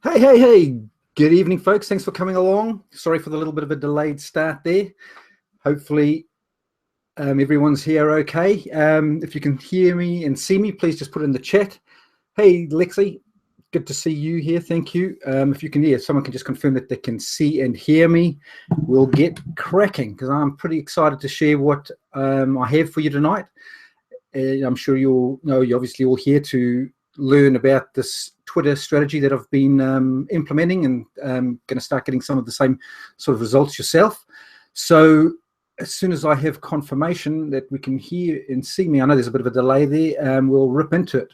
Hey. Good evening, folks. Thanks for coming along. Sorry for the little bit of a delayed start there. Hopefully everyone's here okay. If you can hear me and see me, please just put it in the chat. Hey, Lexi, good to see you here. Thank you. If you can hear, someone can just confirm that they can see and hear me. We'll get cracking because I'm pretty excited to share what I have for you tonight. I'm sure you'll know you're obviously all here to learn about this Twitter strategy that I've been implementing, and going to start getting some of the same sort of results yourself. So as soon as I have confirmation that we can hear and see me, I know there's a bit of a delay there, we'll rip into it.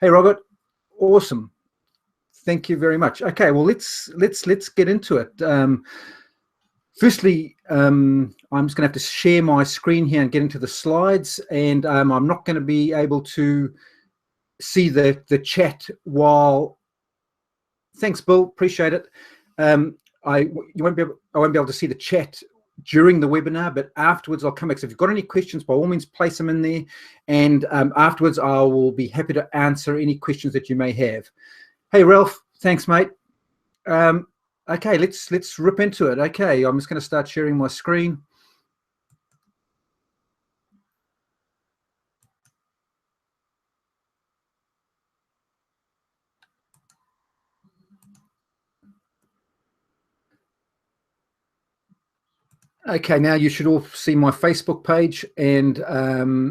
Hey, Robert, awesome. Thank you very much. Okay, well, let's get into it. Firstly, I'm just going to have to share my screen here and get into the slides, and I'm not going to be able to see the chat while. Thanks, Bill. Appreciate it. I won't be able to see the chat during the webinar, but afterwards I'll come back. So if you've got any questions, by all means, place them in there, and afterwards I will be happy to answer any questions that you may have. Hey, Ralph. Thanks, mate. Okay, let's rip into it. Okay, I'm just going to start sharing my screen. Okay, now you should all see my Facebook page, and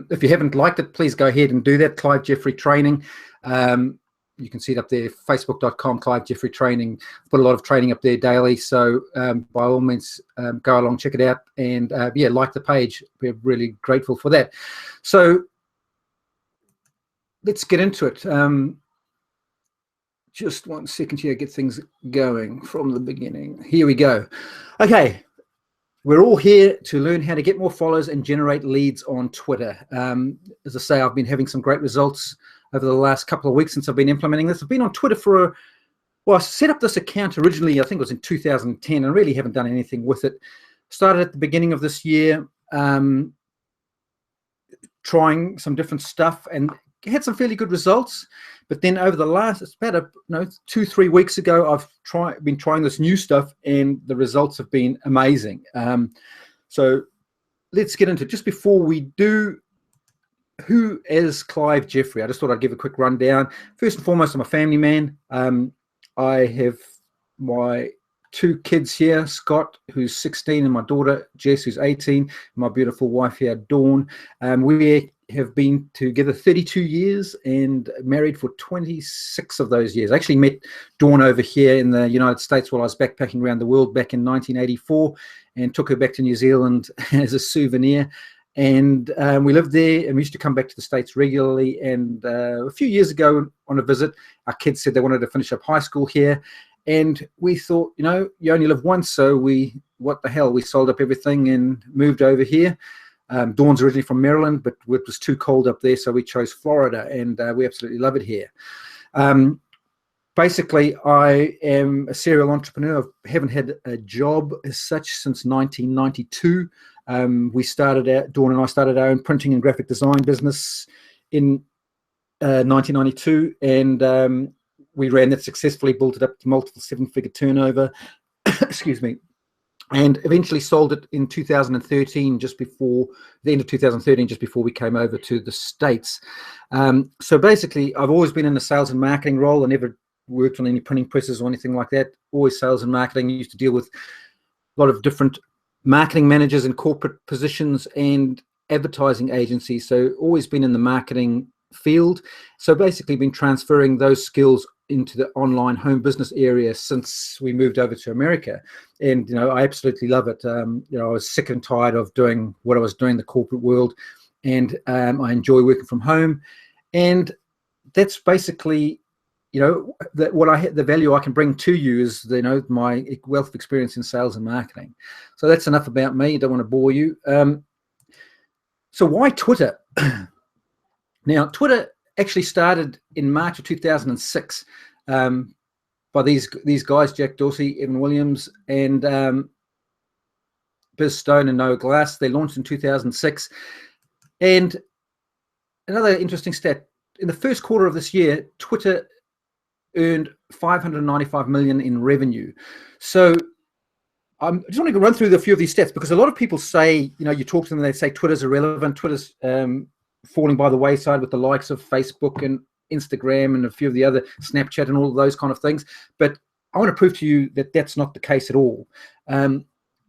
if you haven't liked it, please go ahead and do that. Clive Jeffrey Training. You can see it up there, facebook.com, Clive Jeffrey Training. I put a lot of training up there daily, so by all means, go along, check it out, and yeah, like the page. We're really grateful for that. So let's get into it. Just 1 second here, get things going from the beginning. Here we go. Okay. We're all here to learn how to get more followers and generate leads on Twitter. As I say, I've been having some great results over the last couple of weeks since I've been implementing this. I've been on Twitter for well, I set up this account originally, I think it was in 2010, and really haven't done anything with it. Started at the beginning of this year, trying some different stuff, and had some fairly good results. But then over the last, it's about 2-3 weeks ago, I've been trying this new stuff, and the results have been amazing. So let's get into it. Just before we do, who is Clive Jeffrey? I just thought I'd give a quick rundown. First and foremost, I'm a family man. I have my 2 kids here, Scott, who's 16, and my daughter, Jess, who's 18, and my beautiful wife here, Dawn. We have been together 32 years and married for 26 of those years. I actually met Dawn over here in the United States while I was backpacking around the world back in 1984, and took her back to New Zealand as a souvenir. And we lived there, and we used to come back to the States regularly. And a few years ago on a visit, our kids said they wanted to finish up high school here. And we thought, you know, you only live once, so what the hell, we sold up everything and moved over here. Dawn's originally from Maryland, but it was too cold up there, so we chose Florida, and we absolutely love it here. Basically, I am a serial entrepreneur. I haven't had a job as such since 1992. Dawn and I started our own printing and graphic design business in 1992, and we ran that successfully, built it up to multiple 7-figure turnover, excuse me, and eventually sold it in 2013, just before the end of 2013, just before we came over to the States. So basically, I've always been in the sales and marketing role. I never worked on any printing presses or anything like that. Always sales and marketing. I used to deal with a lot of different marketing managers in corporate positions and advertising agencies. So always been in the marketing field. So basically been transferring those skills into the online home business area since we moved over to America. And, you know, I absolutely love it. You know, I was sick and tired of doing what I was doing in the corporate world, and I enjoy working from home. And that's basically, you know, the value I can bring to you is, you know, my wealth of experience in sales and marketing. So that's enough about me. I don't want to bore you. So why Twitter? Now, Twitter actually started in March of 2006 by these guys, Jack Dorsey, Evan Williams, and Biz Stone and Noah Glass. They launched in 2006. And another interesting stat, in the first quarter of this year, Twitter earned 595 million in revenue. So I just want to run through a few of these stats, because a lot of people say, you talk to them and they say Twitter's irrelevant, Twitter's falling by the wayside with the likes of Facebook and Instagram and a few of the other, Snapchat and all of those kind of things. But I want to prove to you that that's not the case at all.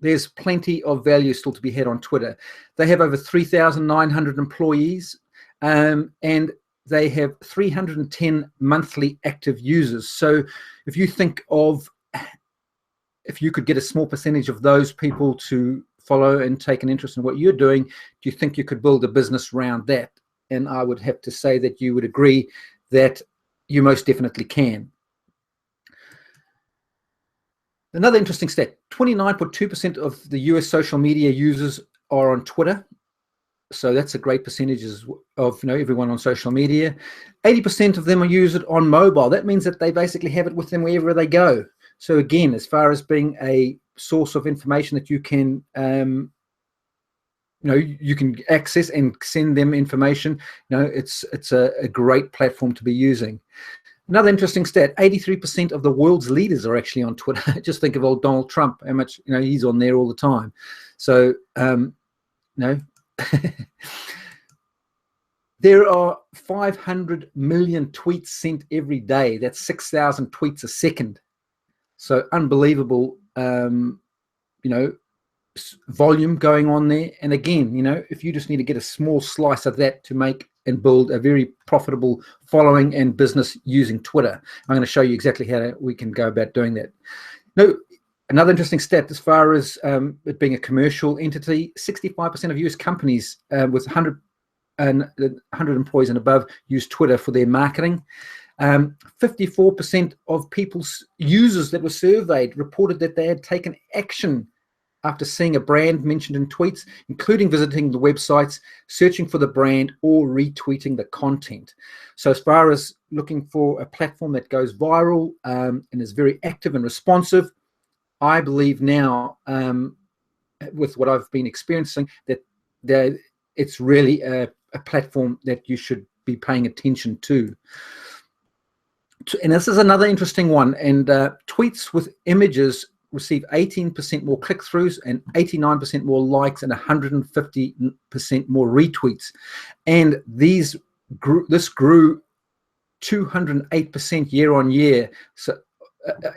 There's plenty of value still to be had on Twitter. They have over 3,900 employees, and they have 310 monthly active users. So if you think of, if you could get a small percentage of those people to follow and take an interest in what you're doing, do you think you could build a business around that? And I would have to say that you would agree that you most definitely can. Another interesting stat, 29.2% of the US social media users are on Twitter. So that's a great percentage of everyone on social media. 80% of them are use it on mobile. That means that they basically have it with them wherever they go. So again, as far as being a source of information that you can you can access and send them information, it's a great platform to be using. Another interesting stat, 83% of the world's leaders are actually on Twitter. Just think of old Donald Trump, how much he's on there all the time. So there are 500 million tweets sent every day. That's 6,000 tweets a second. So unbelievable, volume going on there. And again, if you just need to get a small slice of that to make and build a very profitable following and business using Twitter, I'm going to show you exactly how we can go about doing that. Another interesting stat, as far as it being a commercial entity, 65% of US companies with 100 employees and above use Twitter for their marketing. 54% of people's users that were surveyed reported that they had taken action after seeing a brand mentioned in tweets, including visiting the websites, searching for the brand, or retweeting the content. So as far as looking for a platform that goes viral and is very active and responsive, I believe now, with what I've been experiencing, that it's really a platform that you should be paying attention to. And this is another interesting one. And tweets with images receive 18% more click-throughs and 89% more likes and 150% more retweets. And this grew 208% year on year. So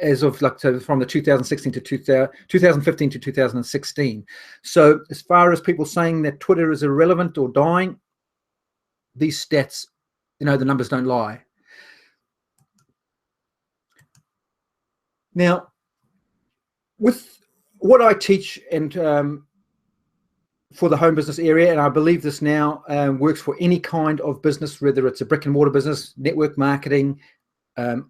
as of from the 2015 to 2016. So as far as people saying that Twitter is irrelevant or dying, these stats, the numbers don't lie. Now, with what I teach and for the home business area, and I believe this now works for any kind of business, whether it's a brick and mortar business, network marketing,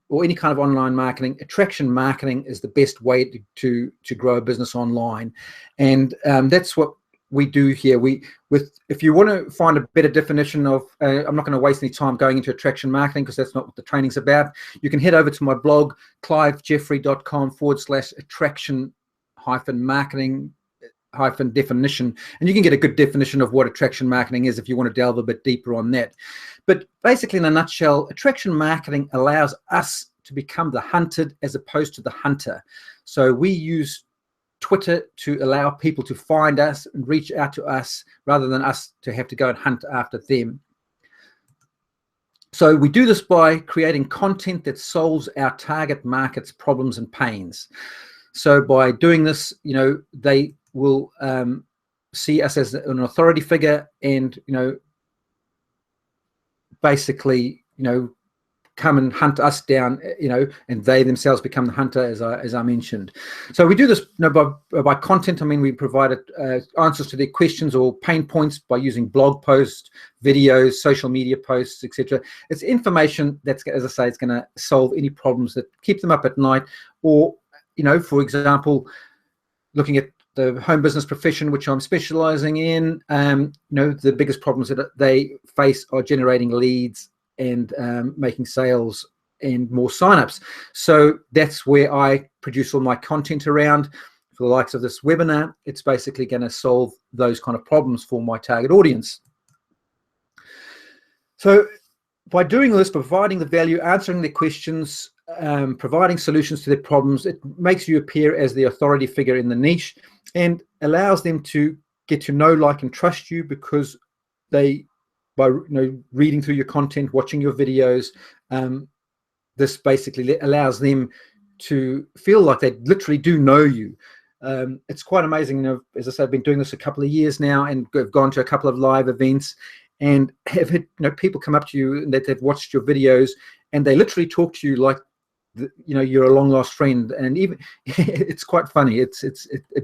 or any kind of online marketing, attraction marketing is the best way to grow a business online. And that's what we do here. If you want to find a better definition of, I'm not going to waste any time going into attraction marketing because that's not what the training's about. You can head over to my blog, clivejeffrey.com/attraction-marketing-definition, and you can get a good definition of what attraction marketing is if you want to delve a bit deeper on that. But basically, in a nutshell, attraction marketing allows us to become the hunted as opposed to the hunter. So we use Twitter to allow people to find us and reach out to us rather than us to have to go and hunt after them. So we do this by creating content that solves our target market's problems and pains. So by doing this, they will see us as an authority figure and, basically, come and hunt us down, and they themselves become the hunter, as I mentioned. So we do this by content. I mean, we provide answers to their questions or pain points by using blog posts, videos, social media posts, etc. It's information that's, as I say, it's going to solve any problems that keep them up at night, or, for example, looking at the home business profession, which I'm specializing in, the biggest problems that they face are generating leads and making sales and more signups. So that's where I produce all my content around. For the likes of this webinar, it's basically going to solve those kind of problems for my target audience. So by doing this, providing the value, answering their questions, providing solutions to their problems, it makes you appear as the authority figure in the niche and allows them to get to know, like, and trust you, because they, by reading through your content, watching your videos, this basically allows them to feel like they literally do know you. It's quite amazing. As I said, I've been doing this a couple of years now, and have gone to a couple of live events, and have had people come up to you and that they've watched your videos, and they literally talk to you like you're a long lost friend. And even it's quite funny. It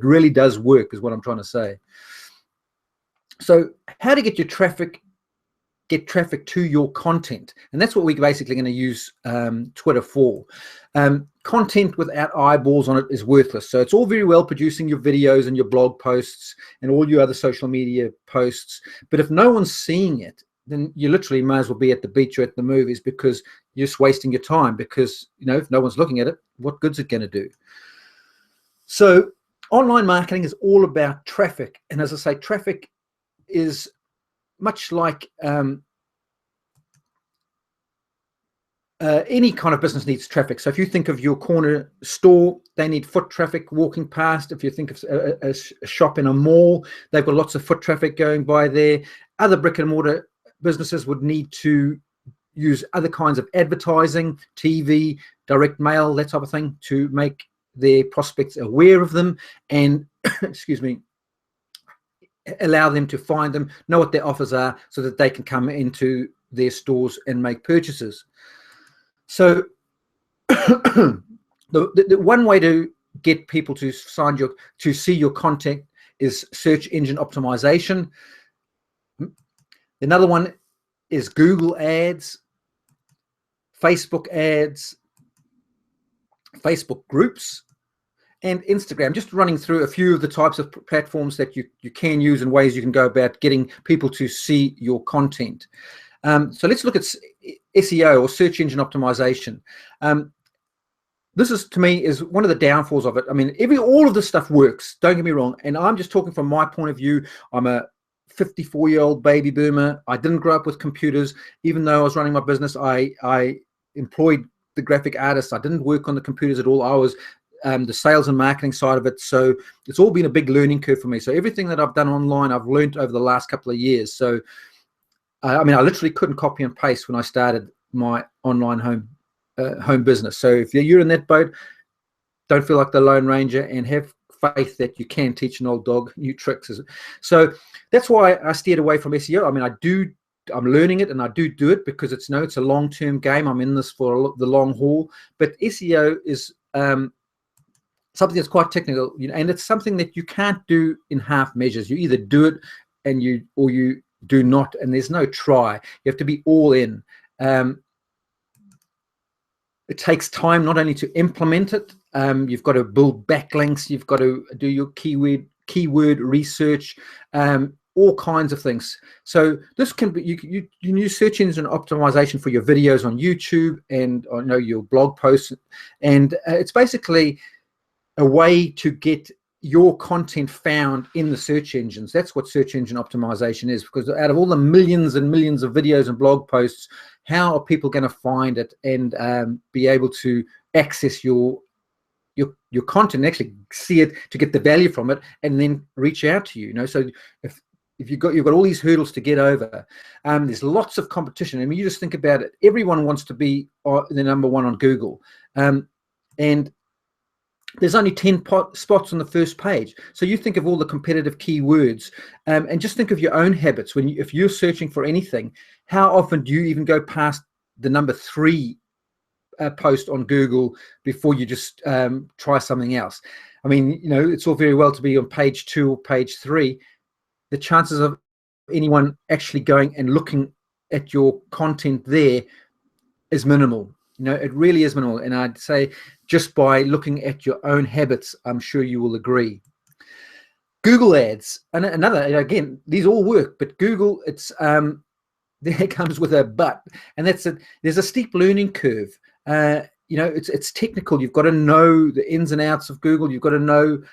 really does work, is what I'm trying to say. So how to get traffic to your content, and that's what we're basically going to use Twitter for. Content without eyeballs on it is worthless. So it's all very well producing your videos and your blog posts and all your other social media posts, but if no one's seeing it, then you literally may as well be at the beach or at the movies, because you're just wasting your time, because if no one's looking at it, what good's it going to do? So online marketing is all about traffic, and as I say, traffic is much like any kind of business needs traffic. So if you think of your corner store, they need foot traffic walking past. If you think of a shop in a mall, they've got lots of foot traffic going by there. Other brick and mortar businesses would need to use other kinds of advertising, TV, direct mail, that type of thing, to make their prospects aware of them and excuse me, allow them to find them, know what their offers are, so that they can come into their stores and make purchases. So the one way to get people to see your content is search engine optimization. Another one is Google ads, Facebook ads, Facebook groups, and Instagram. Just running through a few of the types of platforms that you can use and ways you can go about getting people to see your content. So let's look at SEO, or search engine optimization. This is, to me, is one of the downfalls of it. I mean, all of this stuff works, don't get me wrong, and I'm just talking from my point of view. I'm a 54-year-old baby boomer. I didn't grow up with computers. Even though I was running my business, I employed the graphic artists. I didn't work on the computers at all. I was the sales and marketing side of it. So it's all been a big learning curve for me. So everything that I've done online, I've learned over the last couple of years. So I mean, I literally couldn't copy and paste when I started my online home business. So if you're in that boat, don't feel like the Lone Ranger, and have faith that you can teach an old dog new tricks. So that's why I steered away from SEO. I mean, I'm learning it, and I do it because it's a long-term game. I'm in this for the long haul. But SEO is something that's quite technical, and it's something that you can't do in half measures. You either do it or you do not, and there's no try. You have to be all in. It takes time not only to implement it, you've got to build backlinks, you've got to do your keyword research, all kinds of things. So this can be, you can use search engine optimization for your videos on YouTube and your blog posts, and it's basically a way to get your content found in the search engines. That's what search engine optimization is, because out of all the millions and millions of videos and blog posts, how are people going to find it and be able to access your content and actually see it, to get the value from it, and then reach out to you? So if you've got all these hurdles to get over, there's lots of competition. I mean, you just think about it. Everyone wants to be the number one on Google, and there's only 10 spots on the first page. So you think of all the competitive keywords, and just think of your own habits. If you're searching for anything, how often do you even go past the number 3 post on Google before you just try something else? I mean, it's all very well to be on page 2 or page 3. The chances of anyone actually going and looking at your content there is minimal. It really is minimal. And I'd say, just by looking at your own habits, I'm sure you will agree. Google ads, and again, these all work, but Google, there comes with a but, and there's a steep learning curve. It's technical. You've got to know the ins and outs of Google. You've got to know,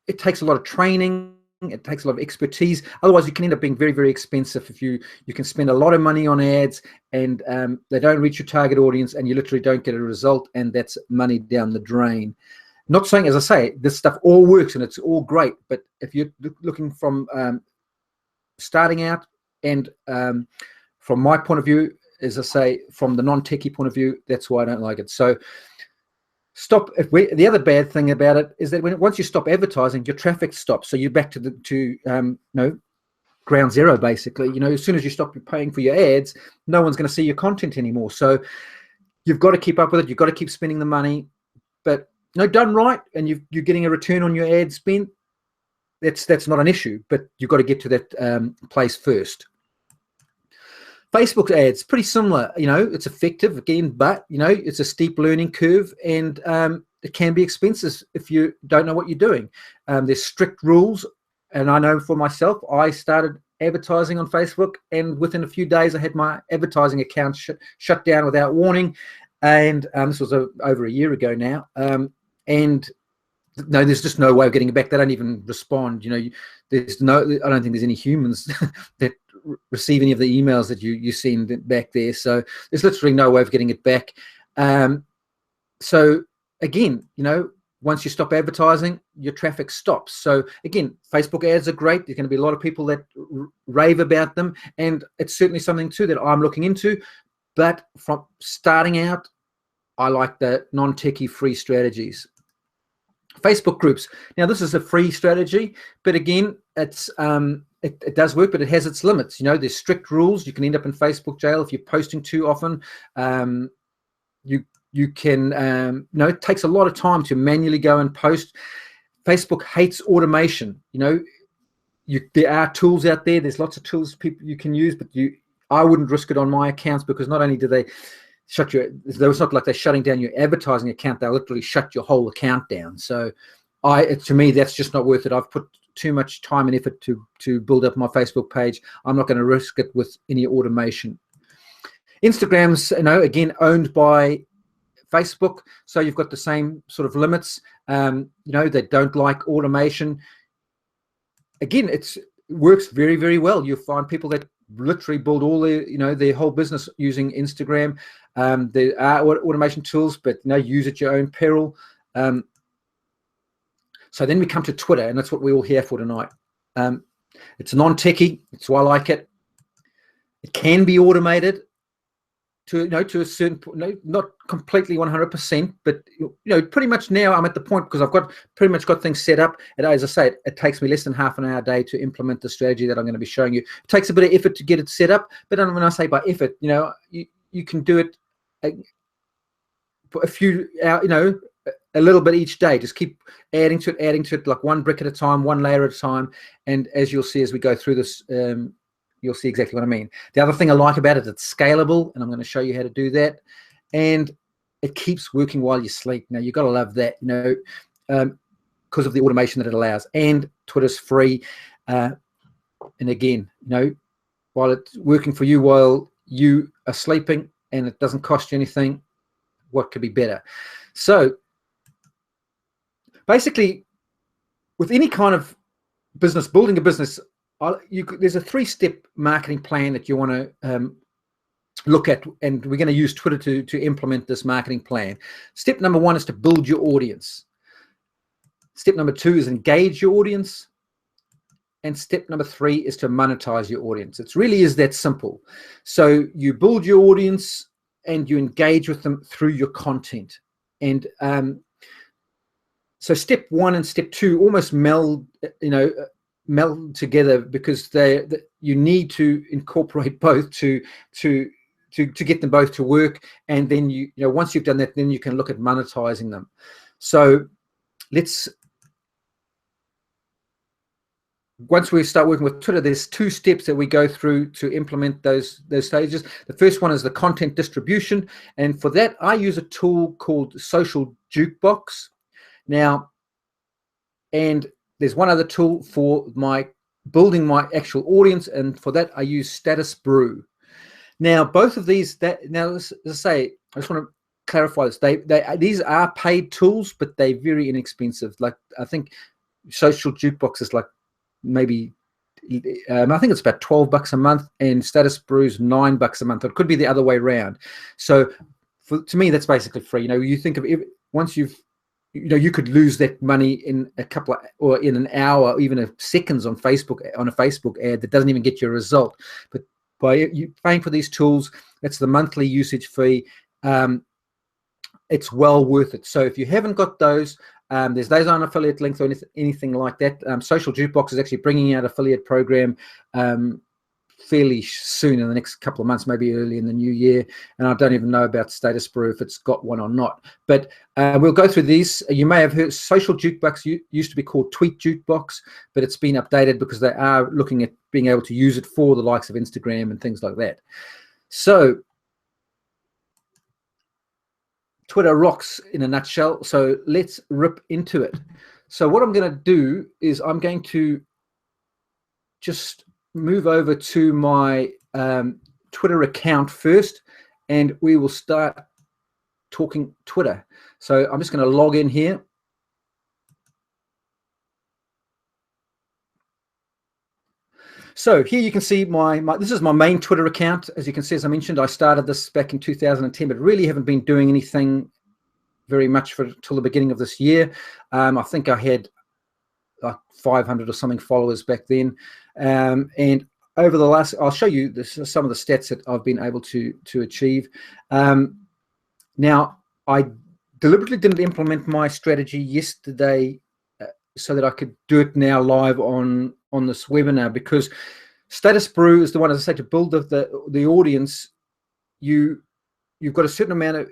it takes a lot of training. It takes a lot of expertise. Otherwise, you can end up being very, very expensive if you can spend a lot of money on ads and they don't reach your target audience and you literally don't get a result, and that's money down the drain. Not saying, as I say, this stuff all works and it's all great, but if you're looking from starting out and from my point of view, as I say, from the non-techie point of view, that's why I don't like it. So stop. The other bad thing about it is that once you stop advertising, your traffic stops. So you're back to ground zero, basically. As soon as you stop paying for your ads, no one's going to see your content anymore. So you've got to keep up with it. You've got to keep spending the money, but done right, and you're getting a return on your ad spend. That's not an issue, but you've got to get to that place first. Facebook ads, pretty similar. It's effective again, but it's a steep learning curve, and it can be expensive if you don't know what you're doing. There's strict rules, and I know for myself, I started advertising on Facebook, and within a few days, I had my advertising account shut down without warning, and this was over a year ago now. And no, there's just no way of getting it back. They don't even respond. I don't think there's any humans that receive any of the emails that you send back there. So there's literally no way of getting it back. So again, once you stop advertising, your traffic stops. So again, Facebook ads are great. There's going to be a lot of people that rave about them, and it's certainly something too that I'm looking into. But from starting out, I like the non-techie free strategies. Facebook groups. Now, this is a free strategy, but again, it's it does work, but it has its limits. There's strict rules. You can end up in Facebook jail if you're posting too often. You can it takes a lot of time to manually go and post. Facebook hates automation. There are tools out there. There's lots of tools you can use, but I wouldn't risk it on my accounts, because not only do they shut it's not like they're shutting down your advertising account, they'll literally shut your whole account down. So to me, that's just not worth it. I've put too much time and effort to build up my Facebook page. I'm not going to risk it with any automation. Instagram's again owned by Facebook, so you've got the same sort of limits. They don't like automation. Again, it works very, very well. You'll find people that literally build all their whole business using Instagram. There are automation tools, but use at your own peril. So then we come to Twitter, and that's what we're all here for tonight. It's non-techie. That's why I like it. It can be automated to a certain point, not completely 100%, but pretty much now I'm at the point, because I've pretty much got things set up. And as I say, it takes me less than half an hour a day to implement the strategy that I'm going to be showing you. It takes a bit of effort to get it set up, but when I say by effort, you can do it a few hours, a little bit each day. Just keep adding to it, like one brick at a time, one layer at a time. And as you'll see as we go through this, you'll see exactly what I mean. The other thing I like about it, it's scalable, and I'm going to show you how to do that. And it keeps working while you sleep. Now, you've got to love that, because of the automation that it allows. And Twitter's free. And again, while it's working for you while you are sleeping and it doesn't cost you anything, what could be better? So basically, with any kind of business, building a business, there's a 3-step marketing plan that you want to look at, and we're going to use Twitter to implement this marketing plan. Step number 1 is to build your audience. Step number 2 is engage your audience. And step number 3 is to monetize your audience. It really is that simple. So you build your audience and you engage with them through your content. And so step 1 and step 2 almost meld together, because you need to incorporate both to get them both to work. And then once you've done that, then you can look at monetizing them. So once we start working with Twitter, there's 2 steps that we go through to implement those stages. The first one is the content distribution, and for that I use a tool called Social Jukebox. Now, and there's one other tool for building my actual audience, and for that I use Status Brew. Now, both of these, let's say, I just want to clarify this. These are paid tools, but they're very inexpensive. Like, I think Social Jukebox is like maybe I think it's about $12 a month, and Status Brew's $9 a month. It could be the other way around. So to me, that's basically free. You think of it, once you've, you could lose that money in a couple of, or in an hour, or even seconds on Facebook, on a Facebook ad that doesn't even get you a result. But by you paying for these tools, that's the monthly usage fee. It's well worth it. So if you haven't got those, there's those on affiliate links or anything like that. Social Jukebox is actually bringing out affiliate program fairly soon, in the next couple of months, maybe early in the new year. And I don't even know about Status Brew, if it's got one or not. But we'll go through these. You may have heard Social Jukebox used to be called Tweet Jukebox, but it's been updated because they are looking at being able to use it for the likes of Instagram and things like that. So Twitter rocks in a nutshell. So let's rip into it. So what I'm going to do is I'm going to just move over to my Twitter account first, and we will start talking Twitter. So I'm just going to log in here. So here you can see this is my main Twitter account. As you can see, as I mentioned, I started this back in 2010, but really haven't been doing anything very much till the beginning of this year. I think I had like 500 or something followers back then. And over the last, I'll show you some of the stats that I've been able to achieve. Now, I deliberately didn't implement my strategy yesterday so that I could do it now live on this webinar, because Status Brew is the one, as I say, to build the audience. You've got a certain amount of,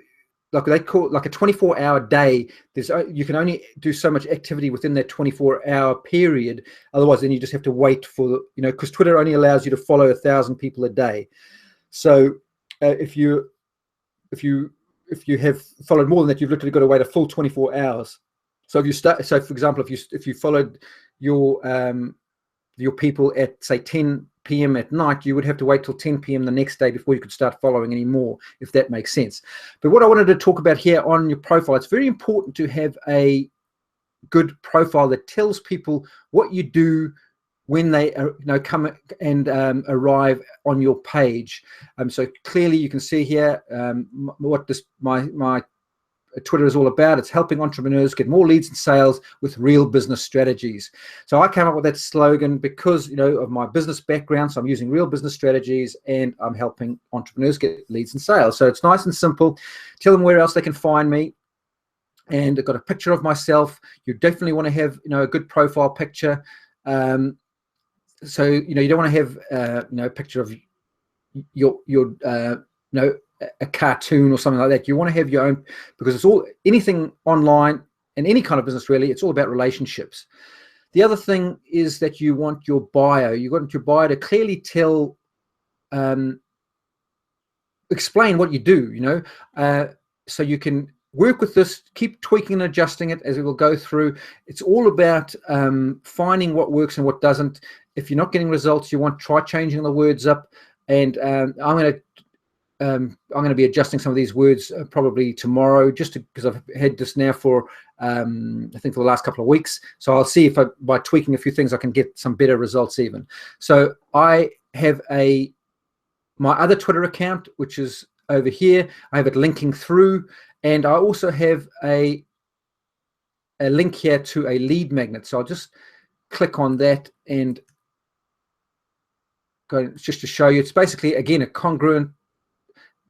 like they call it, like a 24-hour day. You can only do so much activity within that 24-hour period. Otherwise, then you just have to wait for, because Twitter only allows you to follow 1,000 people a day. So if you have followed more than that, you've literally got to wait a full 24 hours. So so for example, if you followed your people at, say, 10 p.m. at night, you would have to wait till 10 p.m. the next day before you could start following any more, if that makes sense. But what I wanted to talk about here on your profile, it's very important to have a good profile that tells people what you do when they come and arrive on your page. So clearly you can see here what my Twitter is all about. It's helping entrepreneurs get more leads and sales with real business strategies. So I came up with that slogan because of my business background. So I'm using real business strategies and I'm helping entrepreneurs get leads and sales. So it's nice and simple. Tell them where else they can find me. And I've got a picture of myself. You definitely want to have a good profile picture. So you don't want to have a picture of your a cartoon or something like that. You want to have your own, because it's anything online and any kind of business really, it's all about relationships. The other thing is that you want your bio. You want your bio to clearly tell, explain what you do, so you can work with this, keep tweaking and adjusting it as it will go through. It's all about finding what works and what doesn't. If you're not getting results, try changing the words up. And I'm going to be adjusting some of these words probably tomorrow, just because I've had this now for I think for the last couple of weeks. So I'll see if by tweaking a few things I can get some better results even. So I have my other Twitter account, which is over here. I have it linking through, and I also have a link here to a lead magnet. So I'll just click on that and go just to show you. It's basically, again, a congruent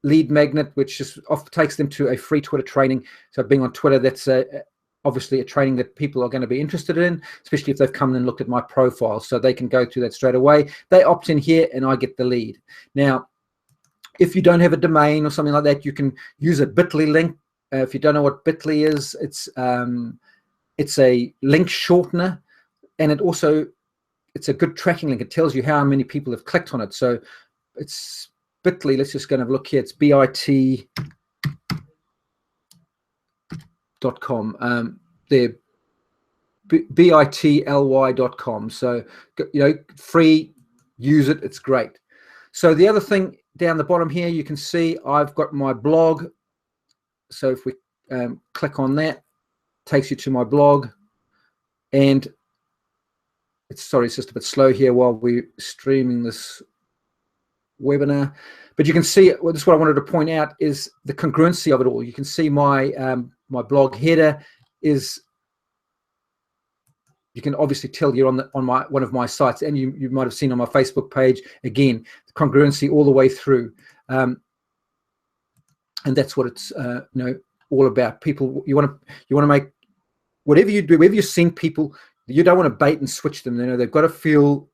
lead magnet, which just takes them to a free Twitter training. So being on Twitter, that's obviously a training that people are going to be interested in, especially if they've come and looked at my profile. So they can go to that straight away. They opt in here and I get the lead. Now, if you don't have a domain or something like that, you can use a bit.ly link. If you don't know what bit.ly is, it's a link shortener, and it's a good tracking link. It tells you how many people have clicked on it. So it's bit.ly. Let's just go and have a look here. It's bit.ly.com. They're bit.ly.com. So free, use it. It's great. So the other thing down the bottom here, you can see I've got my blog. So if we click on that, it takes you to my blog, and Sorry, it's just a bit slow here while we're streaming this webinar. But you can see, well, this is what I wanted to point out, is the congruency of it all. You can see my my blog header is, you can obviously tell you're on my one of my sites, and you might have seen on my Facebook page, again, the congruency all the way through. And that's what it's all about. People, you want to make, whatever you do, wherever you send people, you don't want to bait and switch them. They've got to feel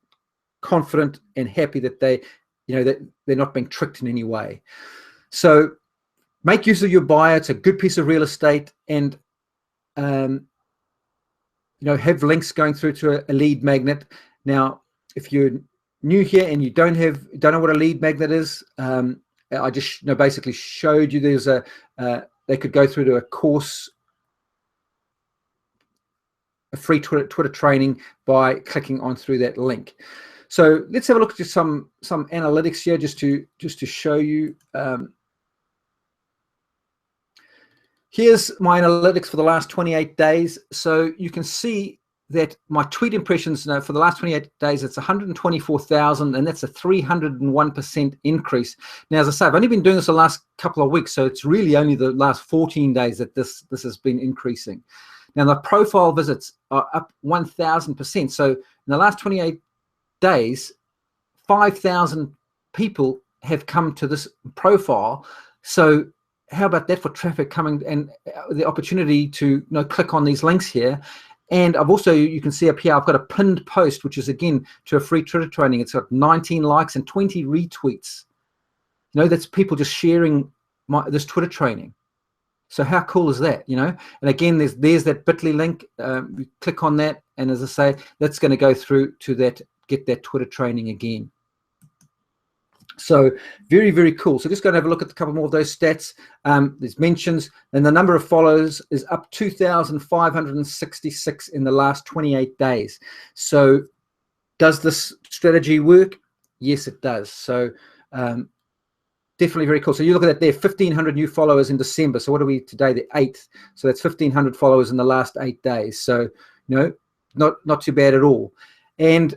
confident and happy that that they're not being tricked in any way. So make use of your bio. It's a good piece of real estate, and have links going through to a lead magnet. Now, if you're new here and you don't know what a lead magnet is, I just basically showed you there's they could go through to a course, a free Twitter training by clicking on through that link. So let's have a look at some analytics here, just to show you. Here's my analytics for the last 28 days. So you can see that my tweet impressions for the last 28 days, it's 124,000, and that's a 301% increase. Now, as I say, I've only been doing this the last couple of weeks, so it's really only the last 14 days that this has been increasing. Now, the profile visits are up 1,000%. So in the last 28 days, 5,000 people have come to this profile. So how about that for traffic coming, and the opportunity to click on these links here. And I've also, you can see up here, I've got a pinned post, which is again to a free Twitter training. It's got 19 likes and 20 retweets. That's people just sharing this Twitter training. So how cool is that? And again, there's that bit.ly link. You click on that, and as I say, that's going to go through to that, get that Twitter training again. So very, very cool. So just going to have a look at a couple more of those stats. There's mentions, and the number of followers is up 2,566 in the last 28 days. So does this strategy work? Yes, it does. So definitely very cool. So you look at that there, 1,500 new followers in December. So what are we today? The 8th. So that's 1,500 followers in the last 8 days. So not too bad at all. And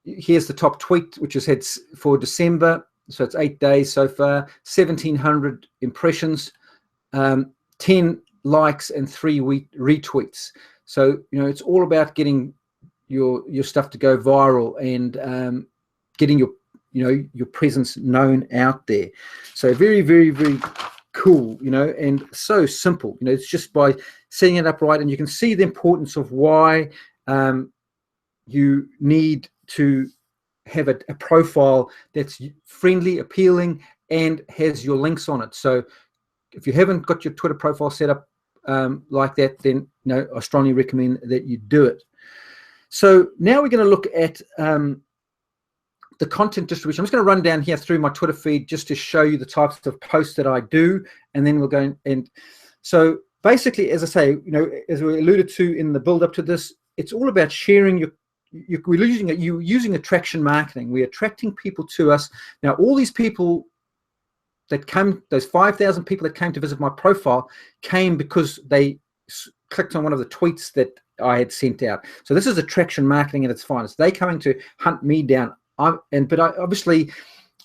here's the top tweet, which is had for December. So it's 8 days so far, 1,700 impressions, 10 likes and 3 retweets. So, it's all about getting your stuff to go viral and getting your presence known out there. So very, very, very cool, and so simple. It's just by setting it up right, and you can see the importance of why you need to have a profile that's friendly, appealing, and has your links on it. So if you haven't got your Twitter profile set up like that, then I strongly recommend that you do it. So now we're going to look at the content distribution. I'm just going to run down here through my Twitter feed just to show you the types of posts that I do, and then we'll go and so basically, as I say, as we alluded to in the build up to this, it's all about sharing we're using attraction marketing. We're attracting people to us. Now, all these people that came, those 5,000 people that came to visit my profile, came because they clicked on one of the tweets that I had sent out. So this is attraction marketing at its finest. They coming to hunt me down. Obviously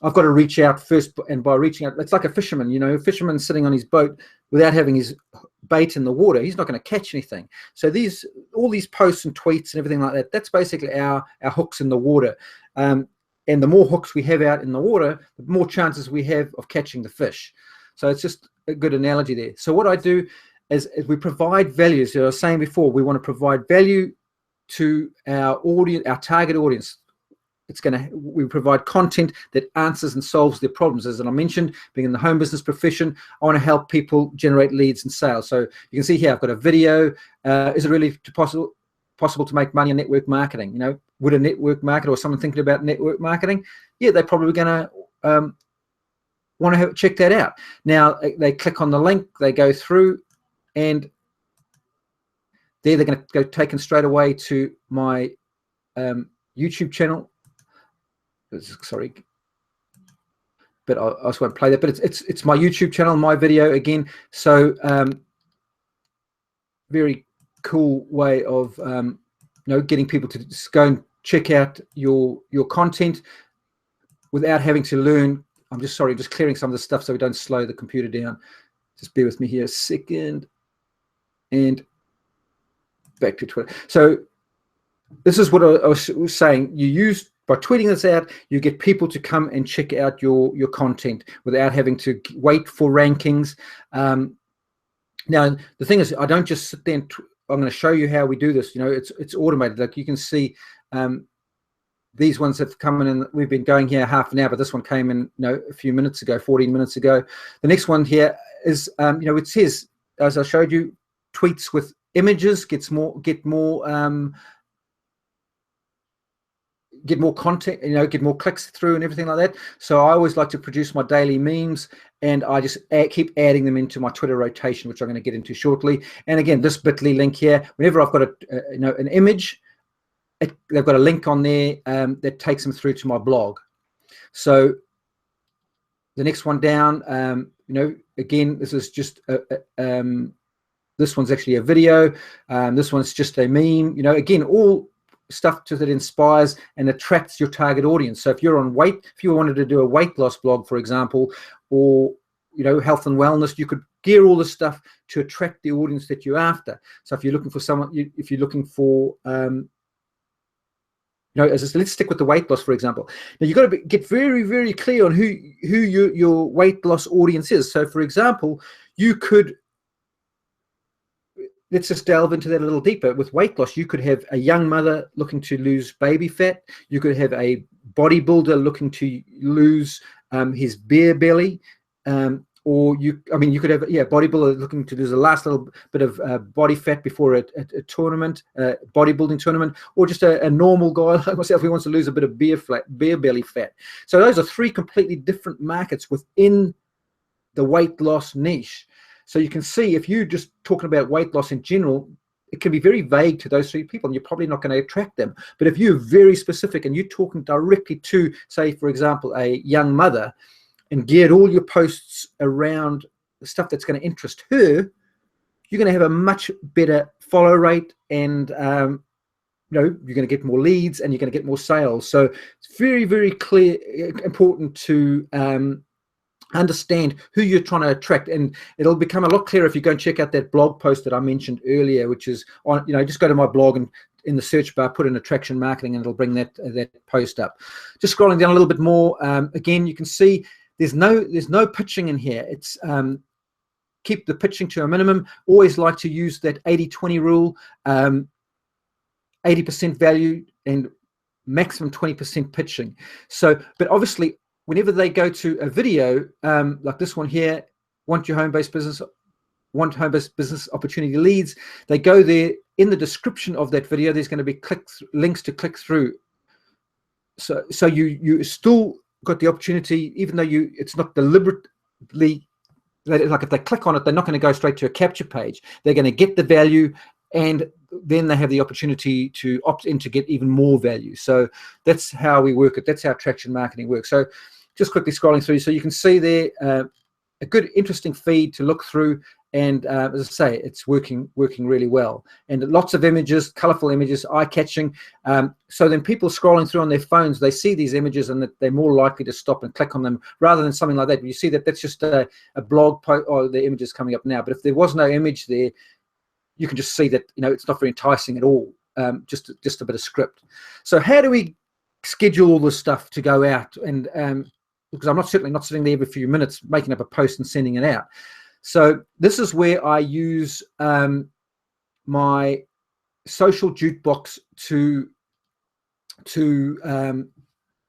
I've got to reach out first, and by reaching out, it's like a fisherman. A fisherman sitting on his boat without having his bait in the water, he's not going to catch anything. So all these posts and tweets and everything like that, that's basically our hooks in the water. And the more hooks we have out in the water, the more chances we have of catching the fish. So it's just a good analogy there. So what I do is we provide value. As I was saying before, we want to provide value to our audience, our target audience. We provide content that answers and solves their problems. As I mentioned, being in the home business profession, I want to help people generate leads and sales. So you can see here, I've got a video. Is it really possible to make money in network marketing? Would a network marketer or someone thinking about network marketing? Yeah, they're probably going to want to check that out. Now they click on the link, they go through, and there they're going to go taken straight away to my YouTube channel. Sorry, but I just won't play that. But it's my YouTube channel, my video again. So very cool way of getting people to just go and check out your content without having to learn. I'm just clearing some of the stuff so we don't slow the computer down. Just bear with me here a second. And back to Twitter. So this is what I was saying. You use, by tweeting this out, you get people to come and check out your content without having to wait for rankings. Now, the thing is, I don't just sit there and I'm going to show you how we do this. It's automated. Like you can see, these ones have come in, and we've been going here half an hour, but this one came in, a few minutes ago, 14 minutes ago. The next one here is, it says, as I showed you, tweets with images get more content, get more clicks through and everything like that. So I always like to produce my daily memes, and I just keep adding them into my Twitter rotation, which I'm going to get into shortly. And again, this bit.ly link here, whenever I've got an image, they've got a link on there that takes them through to my blog. So the next one down, again, this is just this one's actually a video. This one's just a meme. Again, all stuff that inspires and attracts your target audience. So if you're on if you wanted to do a weight loss blog, for example, or health and wellness, you could gear all this stuff to attract the audience that you're after. So if you're looking for someone, if you're looking for let's stick with the weight loss, for example. Now you've got to get very, very clear on who your weight loss audience is. So for example, you could, let's just delve into that a little deeper. With weight loss, you could have a young mother looking to lose baby fat. You could have a bodybuilder looking to lose his beer belly. Or you could have a bodybuilder looking to lose the last little bit of body fat before a tournament, bodybuilding tournament, or just a normal guy like myself who wants to lose a bit of beer belly fat. So those are three completely different markets within the weight loss niche. So you can see, if you're just talking about weight loss in general, it can be very vague to those three people, and you're probably not going to attract them. But if you're very specific and you're talking directly to, say, for example, a young mother, and geared all your posts around the stuff that's going to interest her, you're going to have a much better follow rate, and you're going to get more leads, and you're going to get more sales. So it's very, very important to understand who you're trying to attract, and it'll become a lot clearer if you go and check out that blog post that I mentioned earlier, which is on, just go to my blog and in the search bar put in attraction marketing, and it'll bring that post up. Just scrolling down a little bit more, again, you can see there's no pitching in here. It's keep the pitching to a minimum. Always like to use that 80-20 rule, 80% value and maximum 20% pitching. So, but obviously, whenever they go to a video like this one here, want home-based business opportunity leads, they go there. In the description of that video, there's going to be links to click through. So you still got the opportunity, even though it's not deliberately, like if they click on it, they're not going to go straight to a capture page. They're going to get the value, and then they have the opportunity to opt in to get even more value. So that's how we work it. That's how attraction marketing works. So just quickly scrolling through, so you can see there a good, interesting feed to look through. And as I say, it's working really well. And lots of images, colorful images, eye-catching. So then people scrolling through on their phones, they see these images, and that they're more likely to stop and click on them rather than something like that. You see that's just a blog post, or the image is coming up now. But if there was no image there, you can just see that it's not very enticing at all. Just a bit of script. So how do we schedule all this stuff to go out? And because I'm certainly not sitting there every few minutes making up a post and sending it out. So this is where I use my social jukebox to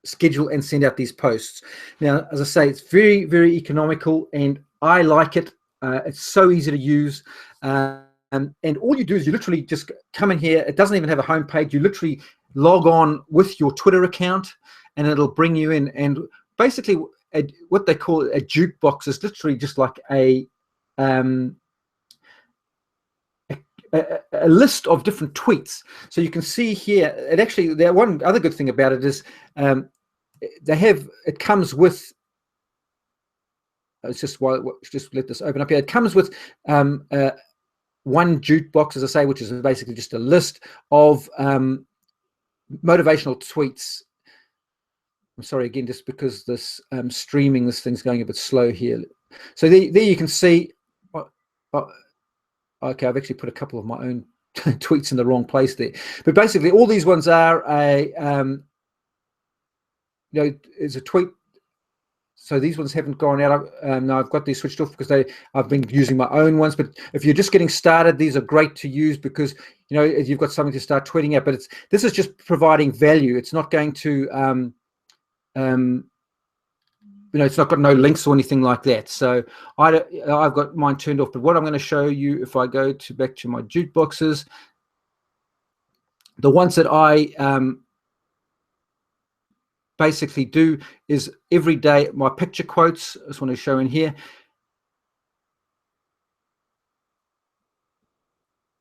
schedule and send out these posts. Now, as I say, it's very, very economical, and I like it. It's so easy to use. And all you do is you literally just come in here. It doesn't even have a home page. You literally log on with your Twitter account, and it'll bring you in. And basically, what they call a jukebox is literally just like a list of different tweets. So you can see here, one other good thing about it is it comes with, just let this open up here. It comes with one jukebox, as I say, which is basically just a list of motivational tweets. I'm sorry again, just because this streaming, this thing's going a bit slow here. So there you can see. Okay, I've actually put a couple of my own tweets in the wrong place there. But basically, all these ones are is a tweet. So these ones haven't gone out. Now I've got these switched off because I've been using my own ones. But if you're just getting started, these are great to use because you've got something to start tweeting at. But this is just providing value. It's not going to it's not got no links or anything like that. So I've got mine turned off. But what I'm going to show you, if I go back to my jukeboxes, the ones that I basically do is every day my picture quotes. I just want to show in here.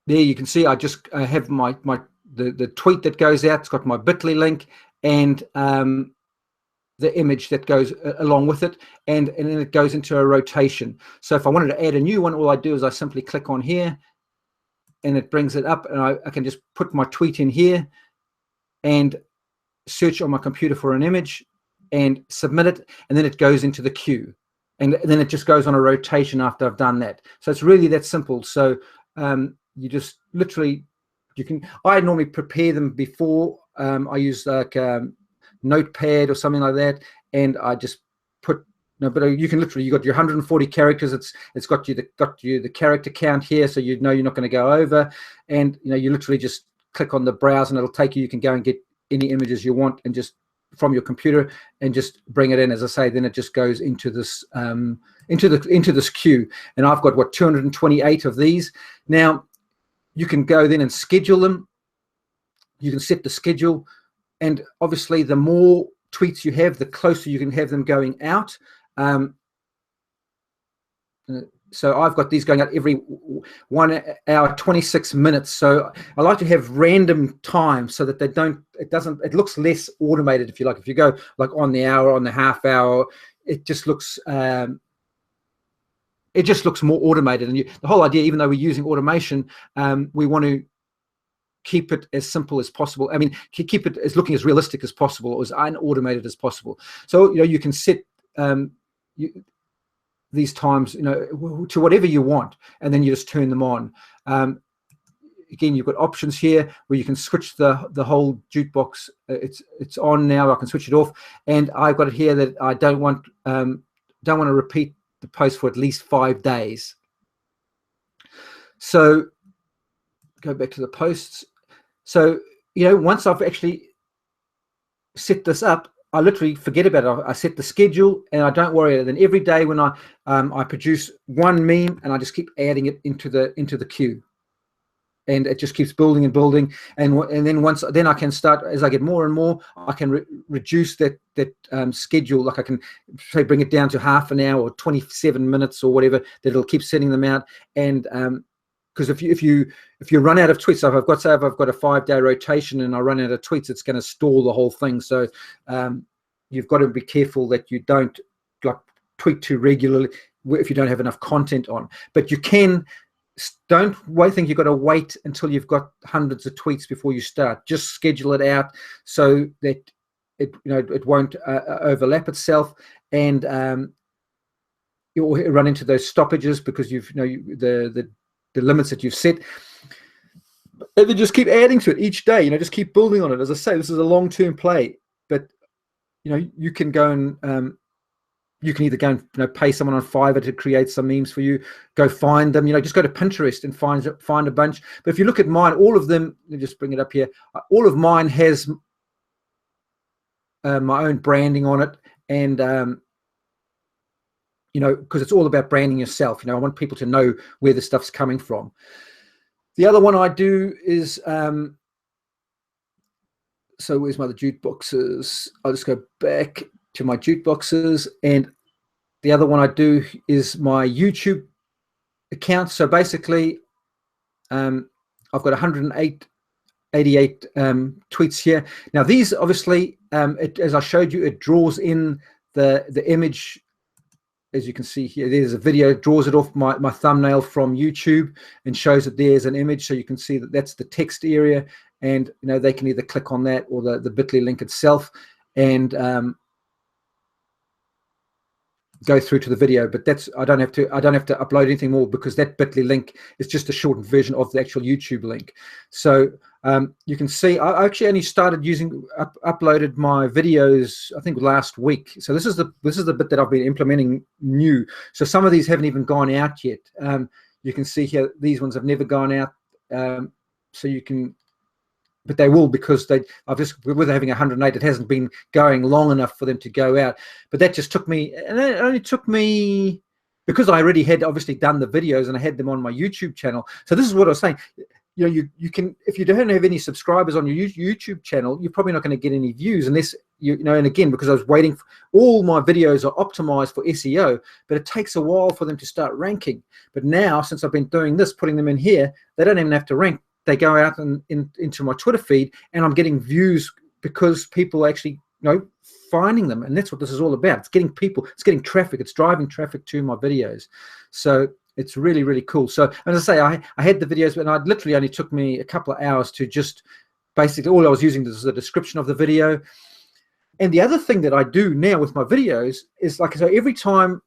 There you can see I just have the tweet that goes out. It's got my bit.ly link and the image that goes along with it, and then it goes into a rotation. So if I wanted to add a new one, all I do is I simply click on here and it brings it up, and I can just put my tweet in here and search on my computer for an image and submit it, and then it goes into the queue, and then it just goes on a rotation after I've done that. So it's really that simple. So you just literally, I normally prepare them before. I use like Notepad or something like that, and I just put but you can literally, you got your 140 characters. It's got you the character count here, so you're not going to go over, and you literally just click on the browse and it'll take you. You can go and get any images you want and just from your computer and just bring it in. As I say, then it just goes into this into this queue, and I've got 228 of these. Now you can go then and schedule them. You can set the schedule, and obviously the more tweets you have, the closer you can have them going out. So I've got these going out every 1 hour 26 minutes. So I like to have random time so that it looks less automated, if you like. If you go like on the hour, on the half hour, it just looks more automated. And the whole idea, even though we're using automation, we want to keep it as simple as possible. I mean, keep it as looking as realistic as possible, or as unautomated as possible. So you can set these times to whatever you want, and then you just turn them on. Again, you've got options here where you can switch the whole jukebox. It's on now. I can switch it off, and I've got it here that I don't want to repeat the post for at least 5 days. So go back to the posts. So once I've actually set this up, I literally forget about it. I set the schedule and I don't worry. Then every day when I produce one meme, and I just keep adding it into the queue, and it just keeps building and building. And then I can start, as I get more and more, I can reduce that schedule. Like I can say bring it down to half an hour or 27 minutes or whatever. That it'll keep sending them out. And because if you run out of tweets, so if I've got a 5-day rotation and I run out of tweets, it's going to stall the whole thing. So you've got to be careful that you don't tweet too regularly if you don't have enough content on. But you don't think you've got to wait until you've got hundreds of tweets before you start. Just schedule it out so that it won't overlap itself, and you'll run into those stoppages because the limits that you've set, and then just keep adding to it each day. Just keep building on it. As I say, this is a long-term play, but you can go and you can either go and pay someone on Fiverr to create some memes for you. Go find them. Just go to Pinterest and find a bunch. But if you look at mine, all of them. Let me just bring it up here. All of mine has my own branding on it, and because it's all about branding yourself. I want people to know where the stuff's coming from. The other one I do is, so where's my other jukeboxes? I'll just go back to my jukeboxes, and the other one I do is my YouTube account. So basically, I've got 188 tweets here. Now these obviously, as I showed you, it draws in the image as you can see here, there's a video, draws it off my thumbnail from YouTube and shows that there's an image. So you can see that that's the text area, and they can either click on that or the bit.ly link itself and go through to the video. But that's I don't have to upload anything more, because that bit.ly link is just a shortened version of the actual YouTube link. So you can see I actually only started uploaded my videos I think last week. So this is the bit that I've been implementing new. So some of these haven't even gone out yet. You can see here these ones have never gone out. So you can, but they will, because with having 108, it hasn't been going long enough for them to go out. But that just took me, and it only took me, because I already had obviously done the videos and I had them on my YouTube channel. So this is what I was saying. You can, if you don't have any subscribers on your YouTube channel, you're probably not going to get any views unless and again, because I was waiting all my videos are optimized for SEO, but it takes a while for them to start ranking. But now, since I've been doing this, putting them in here, they don't even have to rank. They go out into my Twitter feed, and I'm getting views because people are actually finding them. And that's what this is all about. It's getting people, it's getting traffic, it's driving traffic to my videos. So it's really, really cool. So as I say, I had the videos, and it literally only took me a couple of hours to just basically, all I was using is the description of the video. And the other thing that I do now with my videos is, like, so every time,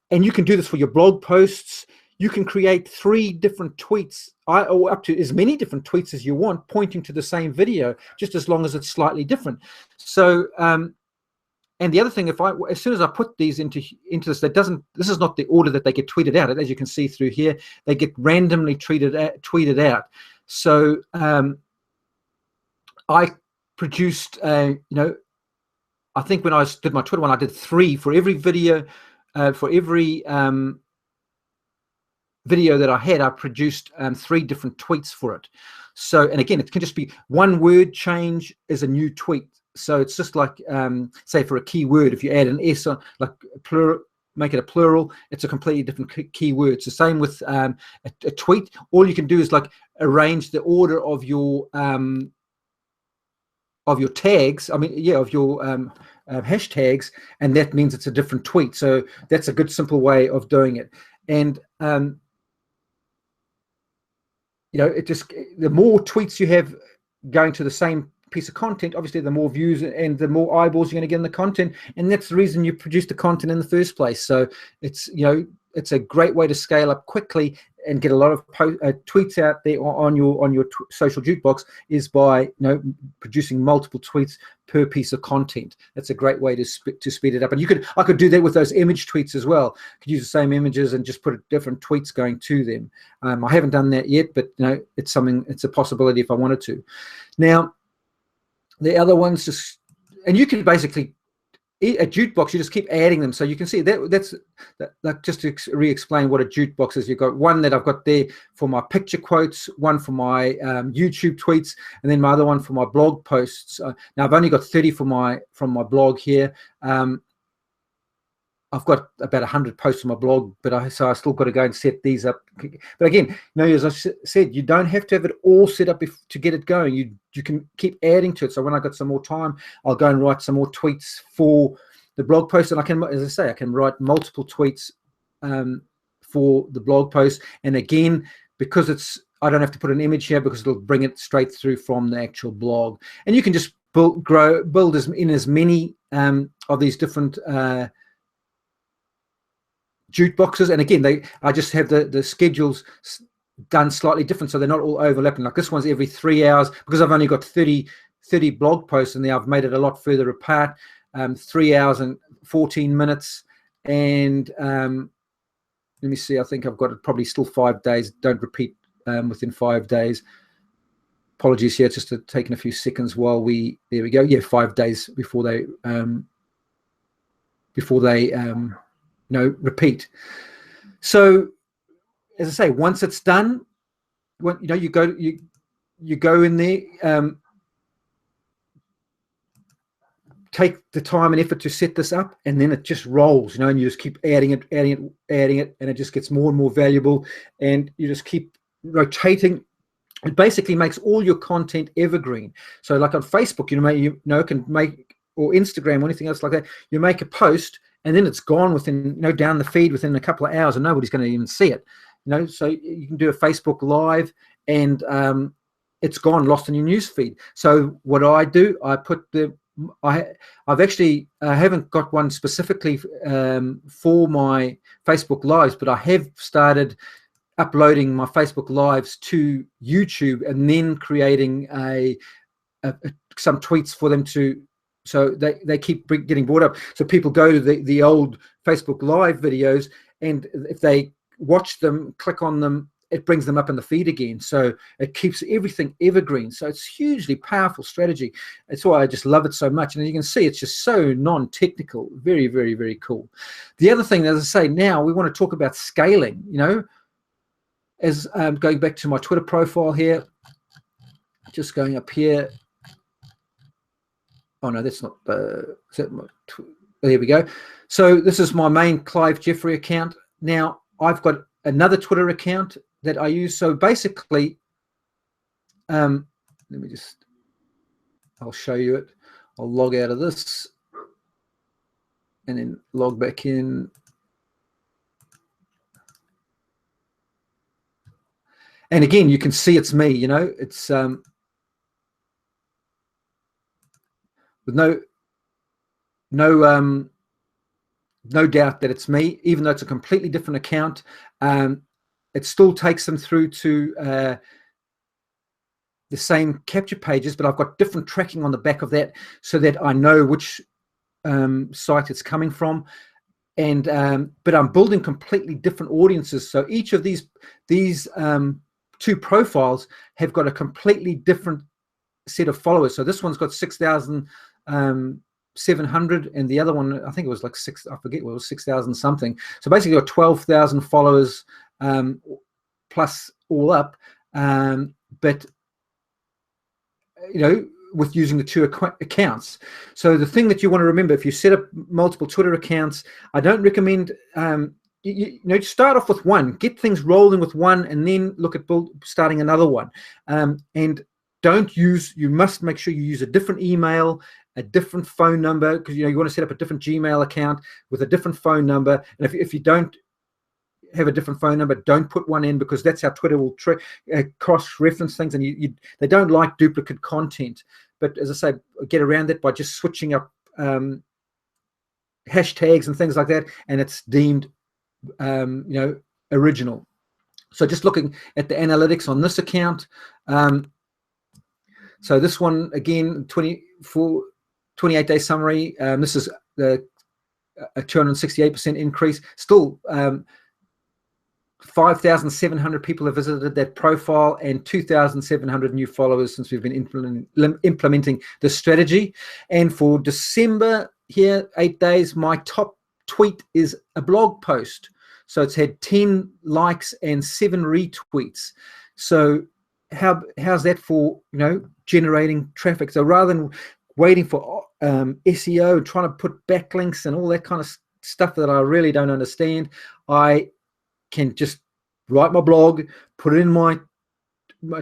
and you can do this for your blog posts, you can create 3 different tweets, or up to as many different tweets as you want, pointing to the same video, just as long as it's slightly different. So and the other thing, as soon as I put these into this, this is not the order that they get tweeted out. As you can see through here, they get randomly tweeted out. So I produced, I think when I did my Twitter one, I did 3 for every video, for every video that I had. I produced 3 different tweets for it. So, and again, it can just be one word change is a new tweet. So it's just like, say for a keyword, if you add an S on, like plural, make it a plural, it's a completely different keyword. It's the same with a tweet. All you can do is like arrange the order of your tags. I mean, yeah, of your hashtags, and that means it's a different tweet. So that's a good, simple way of doing it. And it just, the more tweets you have going to the same piece of content, obviously the more views and the more eyeballs you're going to get in the content, and that's the reason you produce the content in the first place. So it's it's a great way to scale up quickly and get a lot of tweets out there on your social jukebox, is by producing multiple tweets per piece of content. That's a great way to speed it up. And I could do that with those image tweets as well. Could use the same images and just put different tweets going to them. I haven't done that yet, but it's a possibility if I wanted to. Now, the other ones, and you can basically, a jukebox, you just keep adding them. So you can see that's just to re-explain what a jukebox is. You've got one that I've got there for my picture quotes, one for my YouTube tweets, and then my other one for my blog posts. Now I've only got 30 from my blog here. I've got about 100 posts on my blog, so I still got to go and set these up. But again, as I said, you don't have to have it all set up to get it going. You can keep adding to it. So when I got some more time, I'll go and write some more tweets for the blog post, and I can, as I say, I can write multiple tweets for the blog post. And again, because I don't have to put an image here, because it'll bring it straight through from the actual blog. And you can just build as many of these different jukeboxes. And again, I just have the schedules done slightly different, so they're not all overlapping. Like this one's every 3 hours, because I've only got 30 blog posts, and I've made it a lot further apart. 3 hours and 14 minutes. And let me see, I think I've got it probably still 5 days. Don't repeat within 5 days. Apologies here, just taking a few seconds while there we go. Yeah, 5 days before they repeat. So as I say, once it's done, you go in there, take the time and effort to set this up, and then it just rolls, and you just keep adding it, and it just gets more and more valuable, and you just keep rotating. It basically makes all your content evergreen. So like on Facebook, can make, or Instagram or anything else like that, you make a post, and then it's gone within, down the feed within a couple of hours, and nobody's going to even see it. So you can do a Facebook Live, and it's gone, lost in your news feed. So what I do, I put I've actually haven't got one specifically for my Facebook Lives, but I have started uploading my Facebook Lives to YouTube, and then creating some tweets for them to, so they keep getting brought up. So people go to the old Facebook Live videos, and if they watch them, click on them, it brings them up in the feed again. So it keeps everything evergreen. So it's hugely powerful strategy. That's why I just love it so much. And you can see it's just so non-technical. Very, very, very cool. The other thing, as I say, now we want to talk about scaling, as going back to my Twitter profile here, just going up here. Oh no, that's not there we go. So this is my main Clive Jeffrey account. Now I've got another Twitter account that I use. So basically, let me just, I'll show you it. I'll log out of this and then log back in. And again, you can see it's me, it's with no doubt that it's me, even though it's a completely different account. It still takes them through to the same capture pages, but I've got different tracking on the back of that, so that I know which site it's coming from. And but I'm building completely different audiences. So each of these two profiles have got a completely different set of followers. So this one's got 6,700, and the other one, I think it was like I forget what it was, 6,000 something. So basically got 12,000 followers plus all up, but with using the two accounts. So the thing that you want to remember, if you set up multiple Twitter accounts, I don't recommend start off with one, get things rolling with one, and then look at starting another one. And you must make sure you use a different email, a different phone number, because you want to set up a different Gmail account with a different phone number. And if you don't have a different phone number, don't put one in, because that's how Twitter will cross-reference things, and they don't like duplicate content. But as I say, get around that by just switching up hashtags and things like that, and it's deemed original. So just looking at the analytics on this account, so this one again, 28-day summary. This is a 268% increase. Still, 5,700 people have visited that profile, and 2,700 new followers since we've been implementing this strategy. And for December here, 8 days, my top tweet is a blog post. So it's had 10 likes and 7 retweets. So how's that for generating traffic? So rather than waiting for SEO and trying to put backlinks and all that kind of stuff that I really don't understand, I can just write my blog, put it in my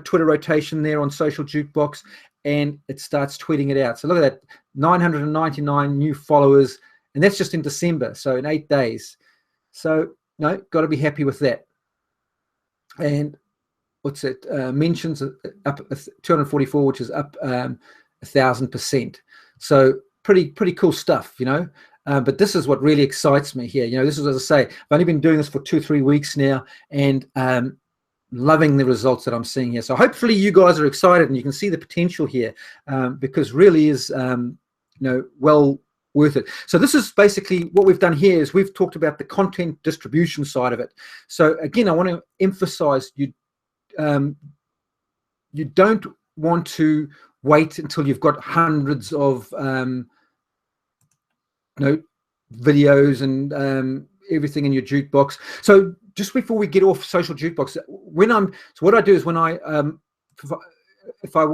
Twitter rotation there on Social Jukebox, and it starts tweeting it out. So look at that, 999 new followers, and that's just in December, so in 8 days. So got to be happy with that. And what's it? Mentions up 244, which is up 1,000%. So pretty cool stuff, But this is what really excites me here. This is, as I say, I've only been doing this for 2-3 weeks now, and loving the results that I'm seeing here. So hopefully you guys are excited and you can see the potential here, because really is, well worth it. So this is basically what we've done here is we've talked about the content distribution side of it. So again, I want to emphasize you don't want to wait until you've got hundreds of videos and everything in your jukebox. So just before we get off Social Jukebox, what I do is when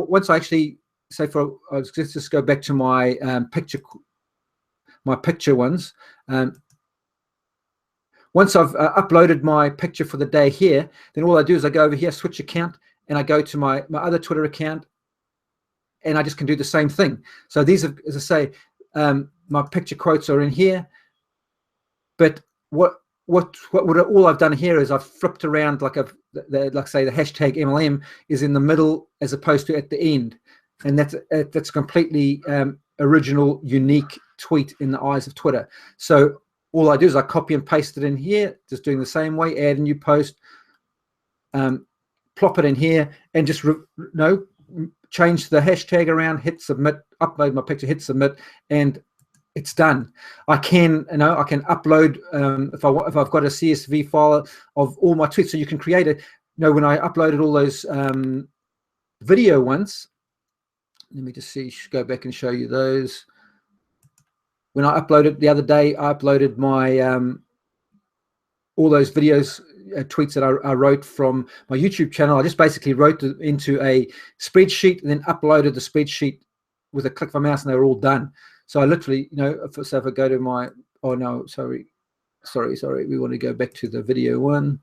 once I actually say let's just go back to my picture ones. Once I've uploaded my picture for the day here, then all I do is I go over here, switch account, and I go to my other Twitter account, and I just can do the same thing. So these are, as I say, my picture quotes are in here. But all I've done here is I've flipped around, like say the hashtag MLM is in the middle as opposed to at the end, and that's completely original, unique tweet in the eyes of Twitter. So all I do is I copy and paste it in here, just doing the same way, add a new post, plop it in here, and just change the hashtag around, hit submit, upload my picture, hit submit, and it's done. I can upload if I've got a CSV file of all my tweets. So you can create it. When I uploaded all those video ones, let me just see, go back and show you those. When I uploaded the other day, I uploaded my all those videos, tweets that I wrote from my YouTube channel. I just basically wrote it into a spreadsheet and then uploaded the spreadsheet with a click of a mouse, and they were all done. So I literally, so if I go to my, oh no, sorry, we want to go back to the video one,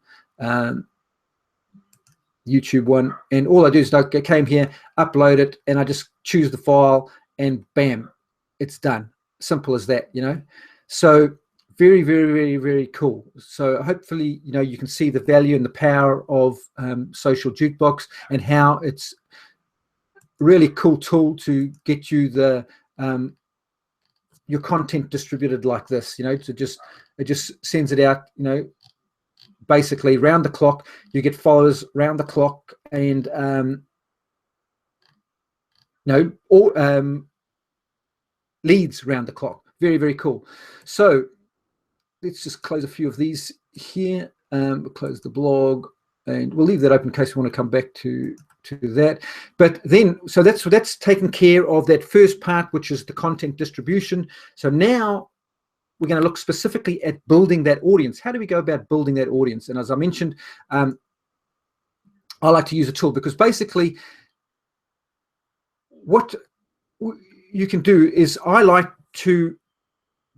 YouTube one, and all I do is I came here, upload it, and I just choose the file, and bam, it's done. Simple as that, So very, very, very, very cool. So hopefully, you can see the value and the power of Social Jukebox, and how it's a really cool tool to get you the your content distributed like this. It just sends it out. Basically round the clock. You get followers round the clock, and leads round the clock. Very, very cool. So let's just close a few of these here. We'll close the blog, and we'll leave that open in case we want to come back to that. But then, so that's taken care of that first part, which is the content distribution. So now we're going to look specifically at building that audience. How do we go about building that audience? And as I mentioned, I like to use a tool, because basically what you can do is, I like to,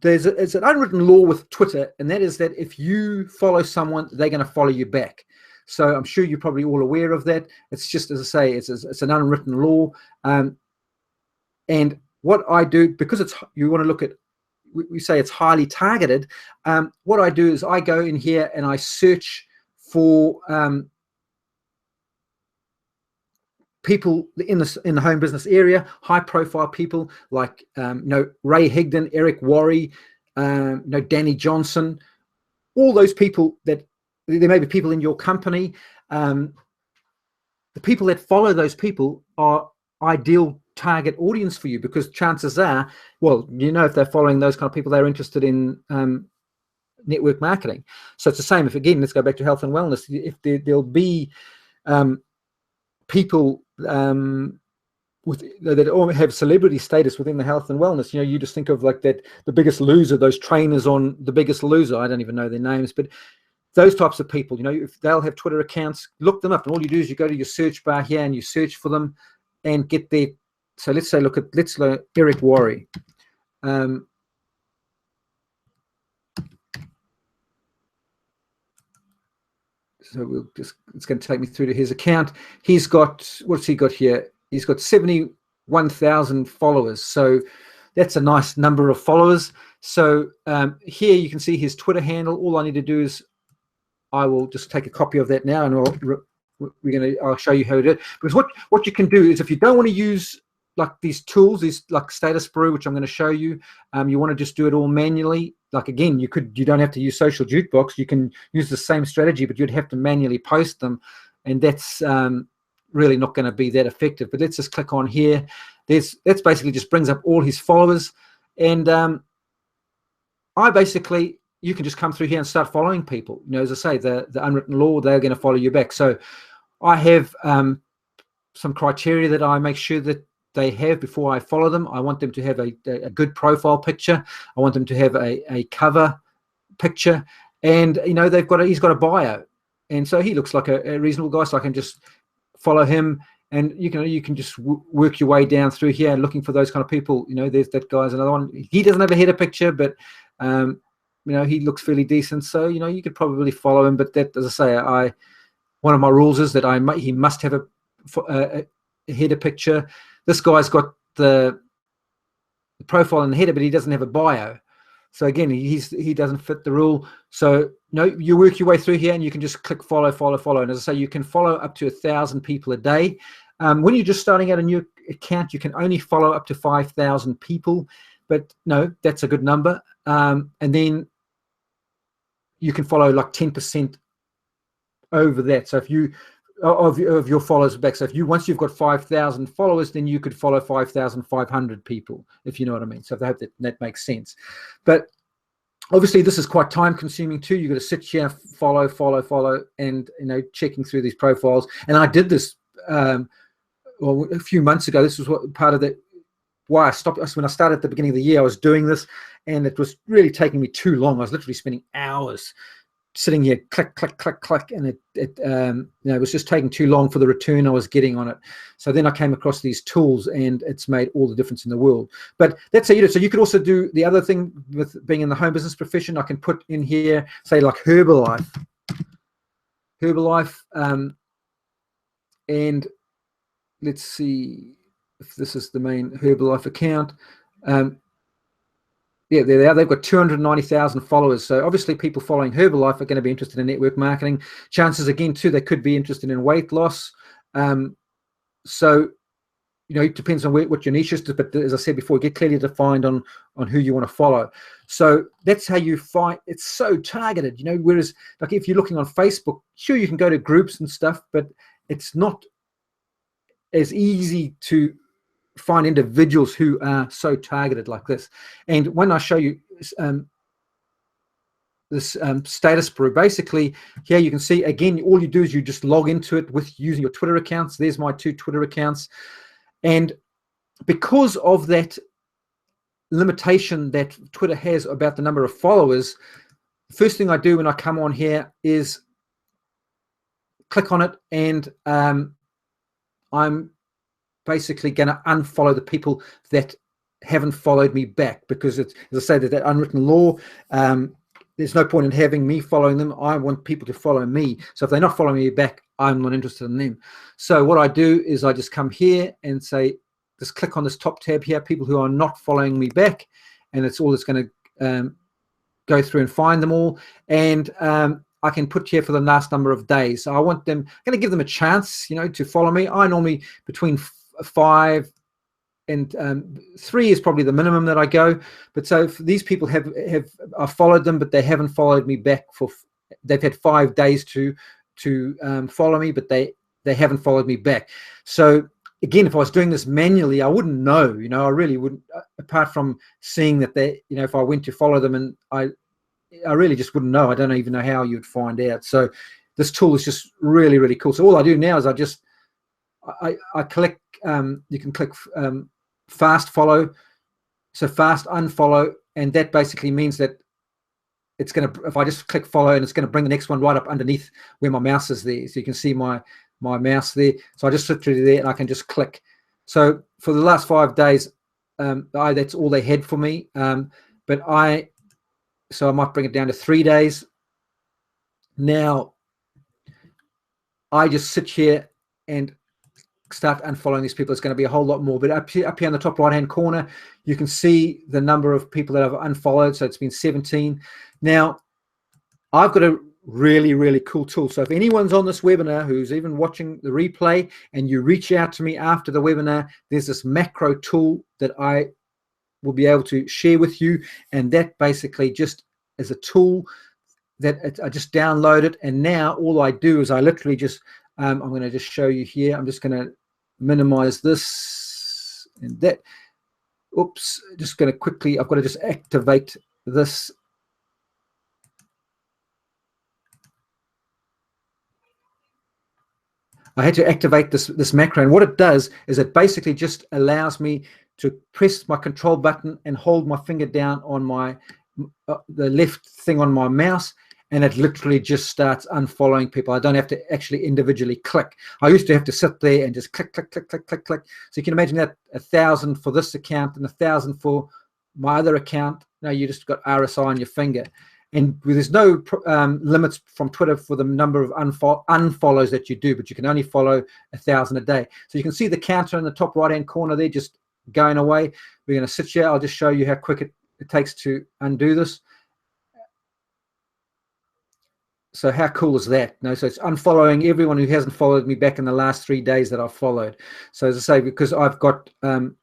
it's an unwritten law with Twitter, and that is that if you follow someone, they're going to follow you back. So I'm sure you're probably all aware of that. It's just, as I say, it's an unwritten law. And what I do, because you want to look at, we say it's highly targeted. What I do is I go in here and I search for people in the home business area, high profile people like Ray Higdon, Eric Worre, Danny Johnson, all those people that there may be people in your company. The people that follow those people are ideal target audience for you, because chances are, well, if they're following those kind of people, they're interested in network marketing. So it's the same. If, again, let's go back to health and wellness, if there'll be people that all have celebrity status within the health and wellness, you just think of like that, the Biggest Loser, those trainers on The Biggest Loser, I don't even know their names, but those types of people, if they'll have Twitter accounts, look them up, and all you do is you go to your search bar here and you search for them and get their. So let's say, let's look at Eric Worre. So it's going to take me through to his account. He's got, what's he got here? He's got 71,000 followers. So that's a nice number of followers. So here you can see his Twitter handle. All I need to do is, I will just take a copy of that now, and I'll show you how to do it. Because what you can do is, if you don't want to use like these tools, these like Status Brew, which I'm going to show you, you want to just do it all manually. Like, again, you don't have to use Social Jukebox. You can use the same strategy, but you'd have to manually post them, and that's really not going to be that effective. But let's just click on here. That's basically just brings up all his followers, and you can just come through here and start following people. As I say, the unwritten law, they're going to follow you back. So I have some criteria that I make sure that they have before I follow them. I want them to have a good profile picture. I want them to have a cover picture, and he's got a bio, and so he looks like a reasonable guy. So I can just follow him, and you can just work your way down through here, looking for those kind of people. There's that guy's another one. He doesn't have a header picture, but he looks fairly decent. So you could probably follow him. But that, as I say, one of my rules is that he must have a header picture. This guy's got the profile and the header, but he doesn't have a bio. So again, he doesn't fit the rule. So no, you work your way through here, and you can just click follow, follow, follow. And as I say, you can follow up to 1,000 people a day. When you're just starting out a new account, you can only follow up to 5,000 people. But no, that's a good number. And then you can follow like 10% over that. So if you of your followers back, so if you once you've got 5,000 followers, then you could follow 5,500 people, if you know what I mean. So I hope that makes sense. But obviously this is quite time consuming too. You've got to sit here, follow, and checking through these profiles. And I did this well a few months ago. This was what part of the why I stopped. When I started at the beginning of the year, I was doing this, and it was really taking me too long. I was literally spending hours sitting here, click, click, click, click, and it was just taking too long for the return I was getting on it. So then I came across these tools, and it's made all the difference in the world. But that's how you do it. So you could also do the other thing with being in the home business profession. I can put in here, say like Herbalife, and let's see if this is the main Herbalife account. Yeah, there they are. They've got 290,000 followers. So obviously people following Herbalife are going to be interested in network marketing. Chances again too, they could be interested in weight loss. So, it depends on what your niche is. But as I said before, get clearly defined on who you want to follow. So that's how you find it's so targeted, whereas like if you're looking on Facebook, sure, you can go to groups and stuff, but it's not as easy to find individuals who are so targeted like this. And when I show you this status brew, basically here you can see again, all you do is you just log into it with using your Twitter accounts. There's my 2 Twitter accounts. And because of that limitation that Twitter has about the number of followers, the first thing I do when I come on here is click on it, and I'm basically going to unfollow the people that haven't followed me back, because it's, as I say, that unwritten law. There's no point in having me following them. I want people to follow me. So if they're not following me back, I'm not interested in them. So what I do is I just come here and say, just click on this top tab here, people who are not following me back, and it's all it's going to go through and find them all. And I can put here for the last number of days. So I want them, I'm going to give them a chance, to follow me. I normally between 5 and 3 is probably the minimum that I go. But so if these people I've followed them, but they haven't followed me back they've had 5 days to follow me, but they haven't followed me back. So again, if I was doing this manually, I wouldn't know, I really wouldn't, apart from seeing that if I went to follow them, and I really just wouldn't know. I don't even know how you'd find out. So this tool is just really, really cool. So all I do now is I click, you can click fast follow, so fast unfollow, and that basically means that it's going to, if I just click follow, and it's going to bring the next one right up underneath where my mouse is there. So you can see my mouse there. So I just sit through there, and I can just click. So for the last 5 days, that's all they had for me. So I might bring it down to 3 days. Now I just sit here and start unfollowing these people. It's going to be a whole lot more, but up here in the top right hand corner, you can see the number of people that I've unfollowed. So it's been 17. Now I've got a really, really cool tool. So if anyone's on this webinar who's even watching the replay, and you reach out to me after the webinar, there's this macro tool that I will be able to share with you, and that basically just is a tool that I just download it, and now all I do is I literally just I'm going to just show you here. I'm just going to minimize this and that. Oops, just going to quickly, I've got to just activate this. I had to activate this macro, and what it does is it basically just allows me to press my control button and hold my finger down on my the left thing on my mouse, and it literally just starts unfollowing people. I don't have to actually individually click. I used to have to sit there and just click, click, click, click, click, click. So you can imagine that 1,000 for this account and 1,000 for my other account. Now you just got RSI on your finger. And there's no limits from Twitter for the number of unfollows that you do, but you can only follow 1,000 a day. So you can see the counter in the top right-hand corner there just going away. We're going to sit here. I'll just show you how quick it takes to undo this. So how cool is that? No, so it's unfollowing everyone who hasn't followed me back in the last 3 days that I've followed. So as I say, because I've got, I'm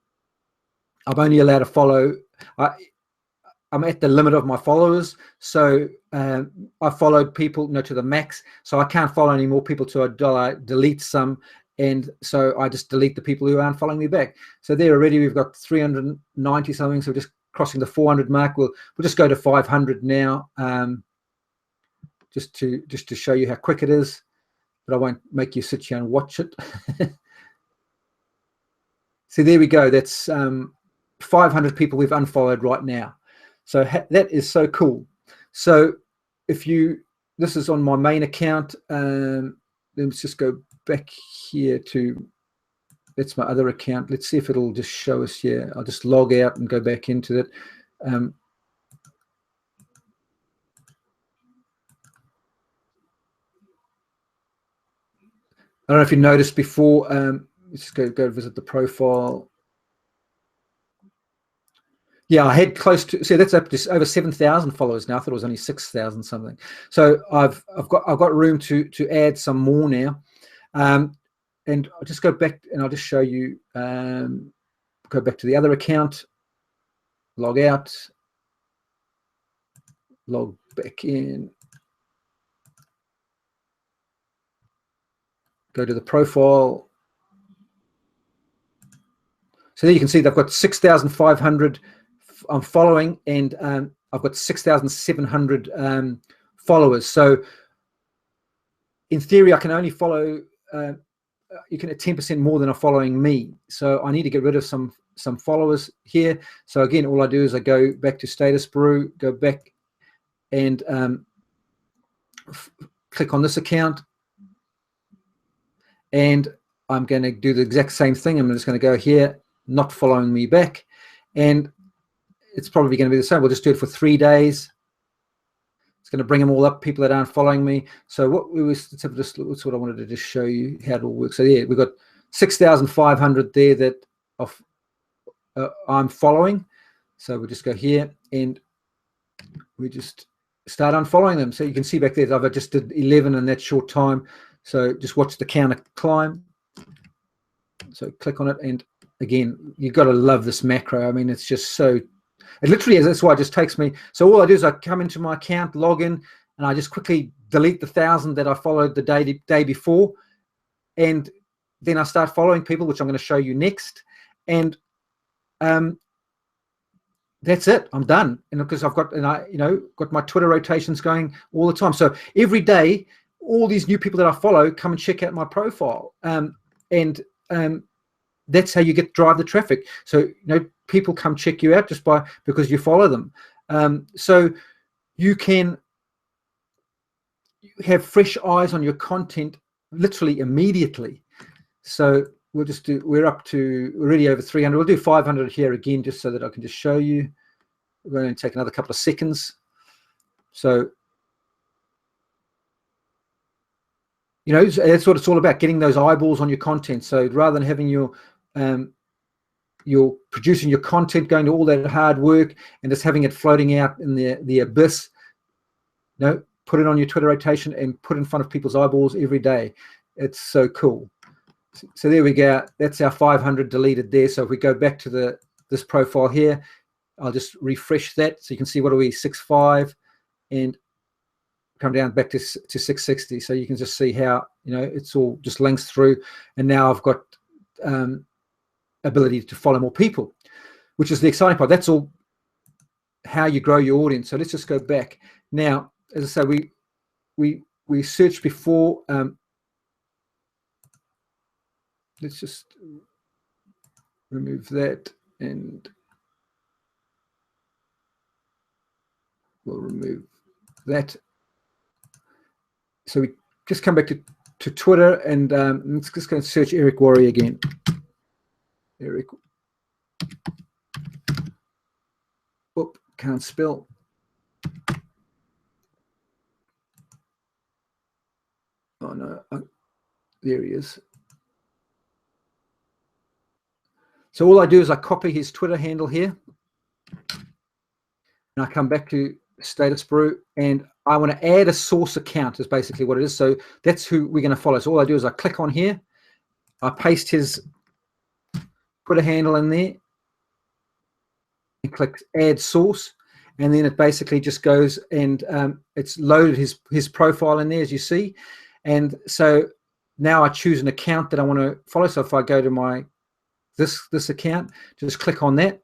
only allowed to follow, I'm at the limit of my followers. So I followed people, to the max. So I can't follow any more people till I delete some. And so I just delete the people who aren't following me back. So there already we've got 390 something. So we're just crossing the 400 mark. We'll just go to 500 now. Just to show you how quick it is, but I won't make you sit here and watch it. So there we go. That's 500 people we've unfollowed right now. So that is so cool. So this is on my main account. Let's just go back here to, that's my other account. Let's see if it'll just show us here. I'll just log out and go back into it. I don't know if you noticed before, let's just go visit the profile. Yeah, I had close to, see, that's up to over 7,000 followers now. I thought it was only 6,000 something. So I've got room to add some more now. And I'll just go back and I'll just show you, go back to the other account, log out, log back in, go to the profile. So there you can see they've got 6,500 I'm following, and I've got 6,700 followers. So in theory, I can only follow, you can at 10% more than are following me. So I need to get rid of some followers here. So again, all I do is I go back to Status Brew, go back and click on this account. And I'm going to do the exact same thing. I'm just going to go here, not following me back. And it's probably going to be the same. We'll just do it for 3 days. It's going to bring them all up, people that aren't following me. So that's what I wanted to just show you how it all works. So yeah, we've got 6,500 there that I'm following. So we'll just go here and we just start unfollowing them. So you can see back there, I've just did 11 in that short time. So just watch the counter climb. So click on it, and again, you've got to love this macro. I mean, it's just so, it literally is. That's why it just takes me. So all I do is I come into my account, log in, and I just quickly delete the 1,000 that I followed the day before, and then I start following people, which I'm going to show you next. And that's it. I'm done. And because I've got, got my Twitter rotations going all the time. So every day, all these new people that I follow come and check out my profile. That's how you drive the traffic. So people come check you out just because you follow them. So you can have fresh eyes on your content literally immediately. So we'll just do, we're already over 300. We'll do 500 here again, just so that I can just show you. We're going to take another couple of seconds. So, that's what it's all about, getting those eyeballs on your content. So rather than having you're producing your content, going to all that hard work and just having it floating out in the abyss, put it on your Twitter rotation and put it in front of people's eyeballs every day. It's so cool. So there we go. That's our 500 deleted there. So if we go back to this profile here, I'll just refresh that. So you can see, what are we, 6.5, and come down back to 660. So you can just see how, it's all just links through. And now I've got ability to follow more people, which is the exciting part. That's all how you grow your audience. So let's just go back. Now, as I say, we searched before. Let's just remove that, and we'll remove that. So we just come back to Twitter, and let's just go and search Eric Worre again. Eric. Oop, can't spell. Oh no, there he is. So all I do is I copy his Twitter handle here, and I come back to Status Brew, and I want to add a source account is basically what it is. So that's who we're going to follow. So all I do is I click on here, I paste his Twitter handle in there, and click add source, and then it basically just goes and it's loaded his profile in there, as you see. And so now I choose an account that I want to follow. So if I go to my this account, just click on that,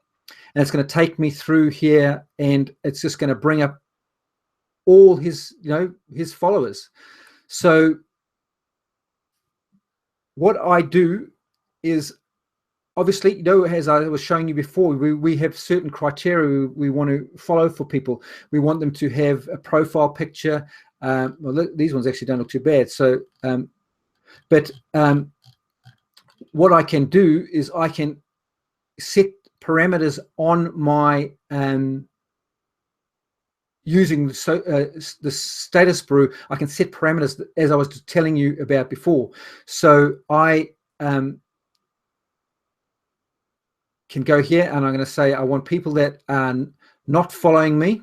and it's going to take me through here, and it's just going to bring up all his his followers. So what I do is, obviously, as I was showing you before, we have certain criteria we want to follow for people. We want them to have a profile picture. Well, these ones actually don't look too bad. So, but what I can do is I can set parameters on my using the Status Brew. I can set parameters as I was telling you about before. So I can go here, and I'm going to say I want people that are not following me.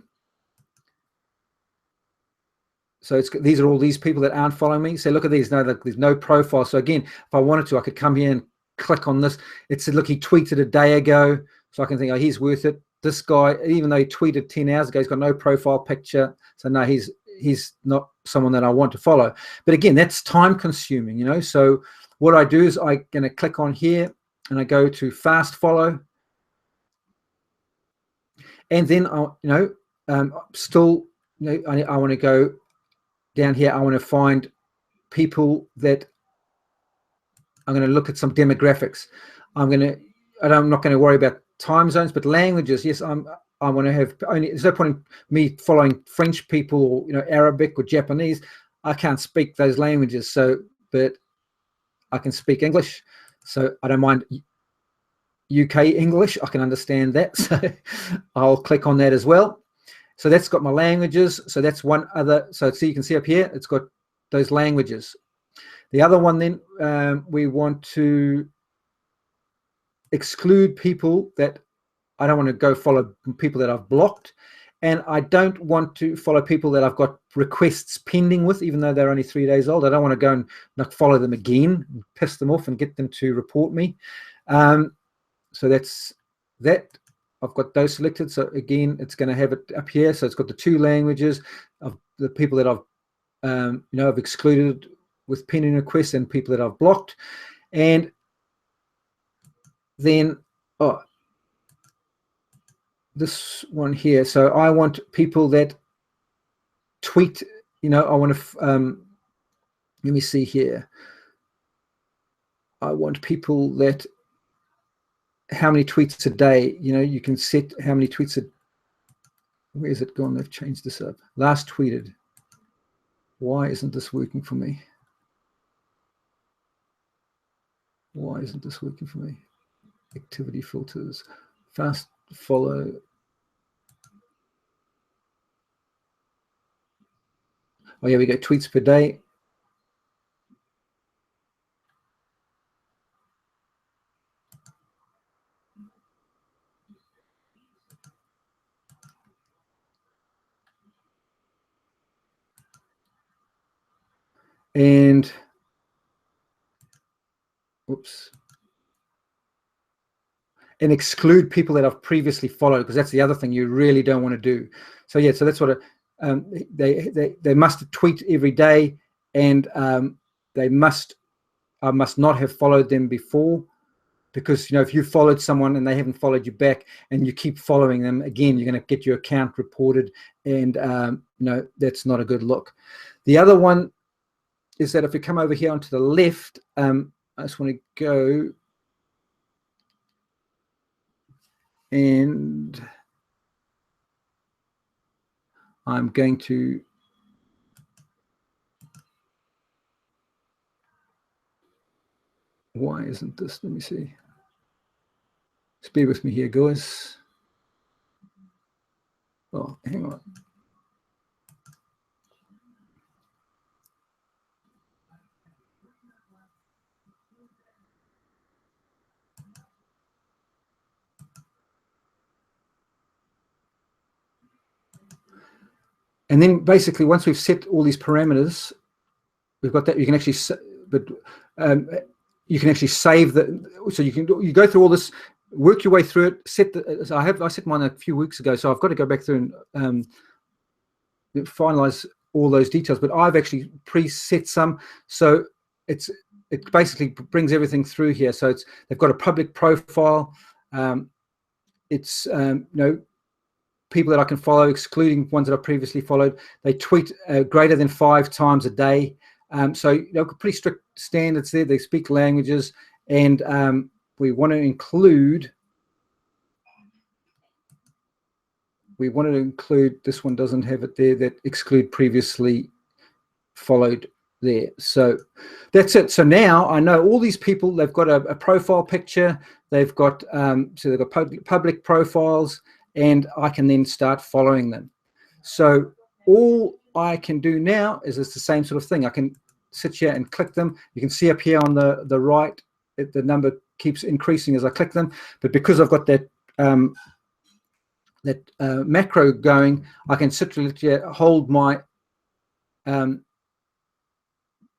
So these are all these people that aren't following me. So look at these. No, there's no profile. So again, if I wanted to, I could come here and click on this. It said, look, he tweeted a day ago. So I can think, oh, he's worth it. This guy, even though he tweeted 10 hours ago, he's got no profile picture. So no, he's not someone that I want to follow. But again, that's time consuming, So what I do is I'm going to click on here, and I go to fast follow. And then I want to go down here. I want to find people that I'm going to look at some demographics. I'm not going to worry about time zones, but languages. Yes, I want to have only. There's no point in me following French people, or Arabic or Japanese. I can't speak those languages, but I can speak English, so I don't mind UK English. I can understand that, so I'll click on that as well. So that's got my languages. So that's one other. So you can see up here, it's got those languages. The other one then, we want to exclude people that I don't want to go follow people that I've blocked, and I don't want to follow people that I've got requests pending with, even though they're only 3 days old. I don't want to go and not follow them again, and piss them off and get them to report me. So that's that. I've got those selected. So again, it's going to have it up here. So it's got the 2 languages of the people that I've excluded with pending requests, and people that I've blocked. And then this one here. So I want people that tweet. I want to. Let me see here. I want people that. How many tweets a day? You can set how many tweets where is it gone? They've changed this up. Last tweeted. Why isn't this working for me? Why isn't this working for me? Activity filters, fast follow. Oh, yeah, we go tweets per day. And oops. And exclude people that I've previously followed, because that's the other thing you really don't want to do. So yeah, so that's what they must tweet every day, and I must not have followed them before, because if you followed someone and they haven't followed you back, and you keep following them, again, you're going to get your account reported, and that's not a good look. The other one is that if we come over here onto the left, I just want to go. And I'm going to why isn't this? Let me see. Just bear with me here, guys. Oh, hang on. And then basically once we've set all these parameters, we've got that, you can actually, but you can actually save so you go through all this, work your way through it, so I set mine a few weeks ago, so I've got to go back through and finalize all those details, but I've actually preset some, so it basically brings everything through here. So they've got a public profile, it's people that I can follow, excluding ones that I previously followed. They tweet greater than 5 times a day. So pretty strict standards there. They speak languages, and we want to include. This one doesn't have it there. That exclude previously followed there. So that's it. So now I know all these people. They've got a profile picture. They've got public profiles, and I can then start following them. So all I can do now is it's the same sort of thing. I can sit here and click them. You can see up here on the right, the number keeps increasing as I click them. But because I've got that macro going, I can sit here, hold my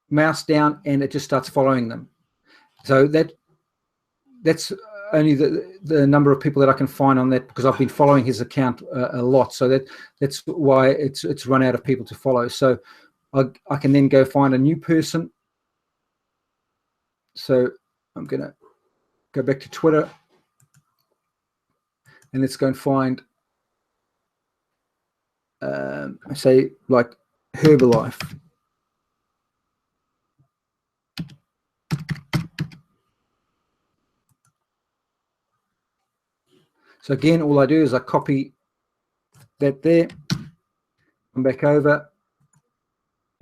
mouse down, and it just starts following them. So that's only the number of people that I can find on that, because I've been following his account a lot. So that's why it's run out of people to follow. So I can then go find a new person. So I'm going to go back to Twitter, and let's go and find, say, like Herbalife. So again, all I do is I copy that there, come back over,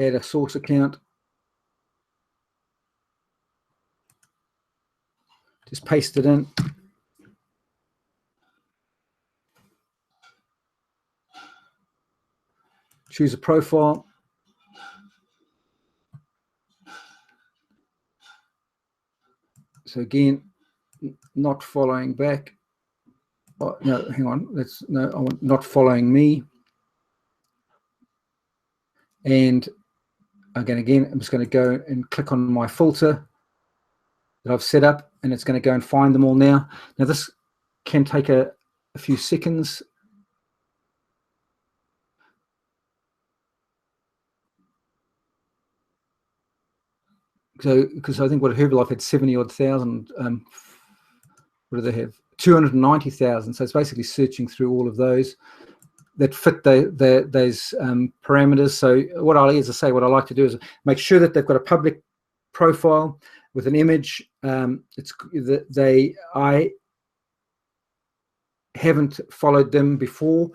add a source account, just paste it in. Choose a profile. So again, not following back. Oh, no, hang on. I want not following me. And again, I'm just going to go and click on my filter that I've set up, and it's going to go and find them all now. Now this can take a few seconds. So, because I think what Herbalife had 70-odd thousand, what do they have? 290,000. So it's basically searching through all of those that fit those parameters. So what I like to do is make sure that they've got a public profile with an image. I haven't followed them before.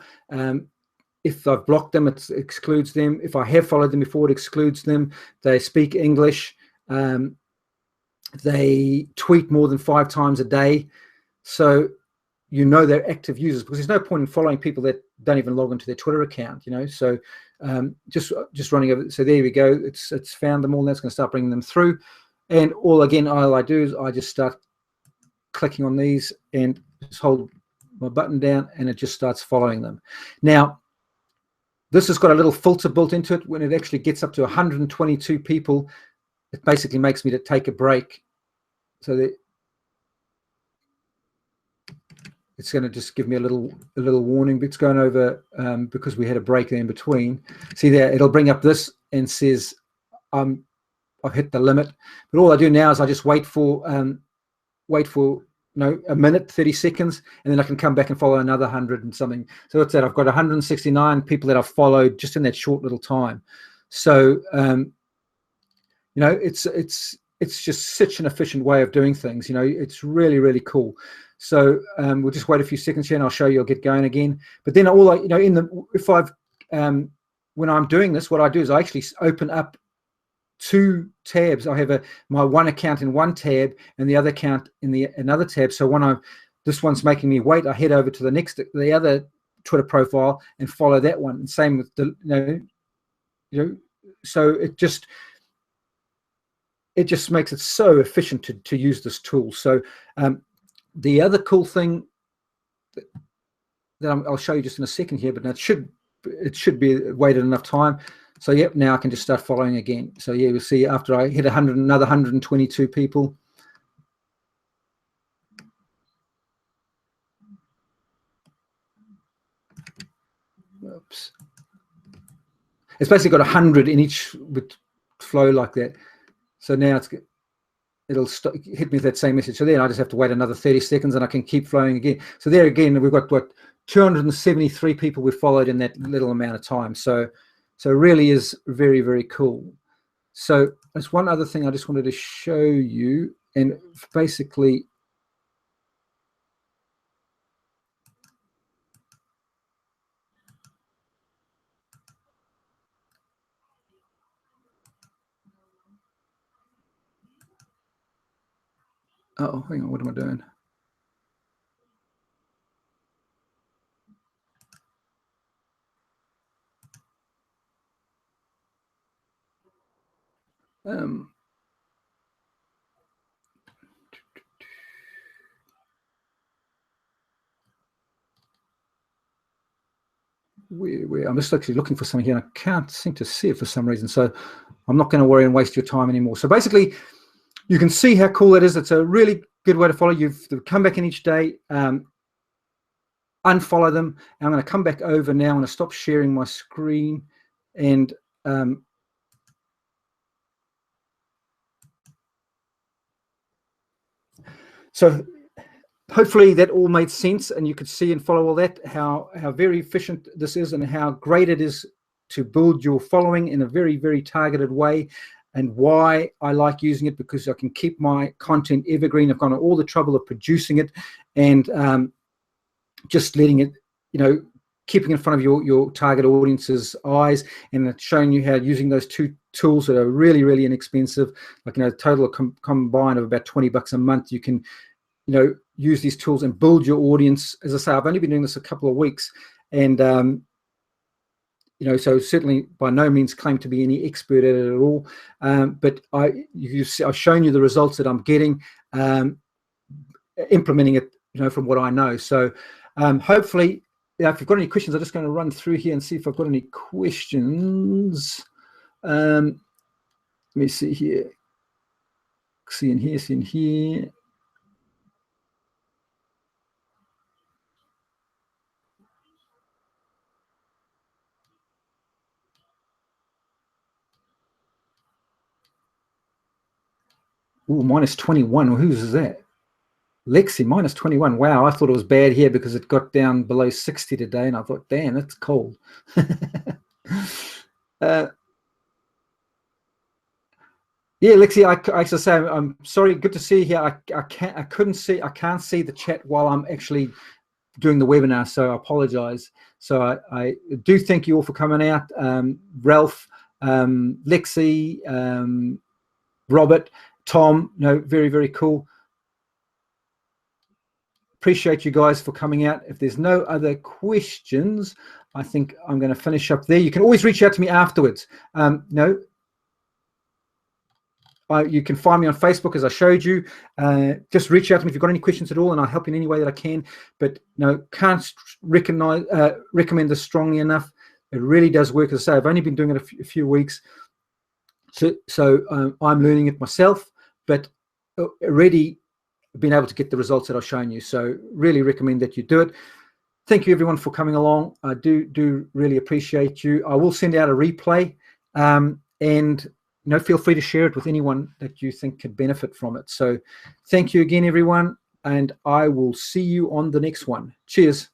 If I've blocked them, it excludes them. If I have followed them before, it excludes them. They speak English. They tweet more than 5 times a day. So they're active users, because there's no point in following people that don't even log into their Twitter account, So just running over. So there we go. It's found them all. That's going to start bringing them through. And all I do is I just start clicking on these and just hold my button down, and it just starts following them. Now, this has got a little filter built into it. When it actually gets up to 122 people, it basically makes me to take a break. So that it's going to just give me a little warning. It's going over because we had a break there in between. See there, it'll bring up this and says I've hit the limit. But all I do now is I just wait for a minute, 30 seconds, and then I can come back and follow another 100 and something. So it's that I've got 169 people that I've followed just in that short little time. So it's just such an efficient way of doing things. It's really, really cool. So we'll just wait a few seconds here, and I'll show you. I'll get going again. But then when I'm doing this, what I do is I actually open up 2 tabs. I have my one account in one tab and the other account in another tab. So when this one's making me wait, I head over to the other Twitter profile and follow that one. And same with so it just makes it so efficient to use this tool. So the other cool thing that I'll show you just in a second here, but it should it should be waited enough time. So yep, now I can just start following again. So yeah, you'll see after I hit 100, another 122 people. Oops. It's basically got 100 in each flow like that. So now it'll hit me with that same message. So then I just have to wait another 30 seconds and I can keep flowing again. So there again, we've got what 273 people we followed in that little amount of time. So really is very, very cool. So there's one other thing I just wanted to show you, and basically oh, hang on, what am I doing? I'm just actually looking for something here and I can't seem to see it for some reason. So I'm not going to worry and waste your time anymore. So basically, you can see how cool that is. It's a really good way to follow. You've come back in each day, unfollow them. And I'm going to come back over now. I'm going to stop sharing my screen and so hopefully that all made sense and you could see and follow all that, how very efficient this is and how great it is to build your following in a very, very targeted way, and why I like using it, because I can keep my content evergreen. I've gone to all the trouble of producing it and just letting it, keeping in front of your target audience's eyes, and it's showing you how using those two tools that are really, really inexpensive, like, total combined of about $20 a month, you can, use these tools and build your audience. As I say, I've only been doing this a couple of weeks, and so certainly by no means claim to be any expert at it at all. But I've shown you the results that I'm getting, implementing it, from what I know. So hopefully, if you've got any questions, I'm just going to run through here and see if I've got any questions. Let me see here. See in here. Ooh, minus 21. Well, whose is that? Lexi, minus 21. Wow, I thought it was bad here because it got down below 60 today, and I thought, damn, that's cold. Yeah, Lexi, I should say I'm sorry. Good to see you here. I can't see the chat while I'm actually doing the webinar, so I apologize. So I do thank you all for coming out. Ralph, Lexi, Robert, Tom, very, very cool. Appreciate you guys for coming out. If there's no other questions, I think I'm going to finish up there. You can always reach out to me afterwards. You can find me on Facebook, as I showed you. Just reach out to me if you've got any questions at all, and I'll help you in any way that I can. But can't recommend this strongly enough. It really does work. As I say, I've only been doing it a few weeks, so I'm learning it myself, but already been able to get the results that I've shown you. So really recommend that you do it. Thank you everyone for coming along. I do really appreciate you. I will send out a replay, and feel free to share it with anyone that you think could benefit from it. So thank you again, everyone, and I will see you on the next one. Cheers.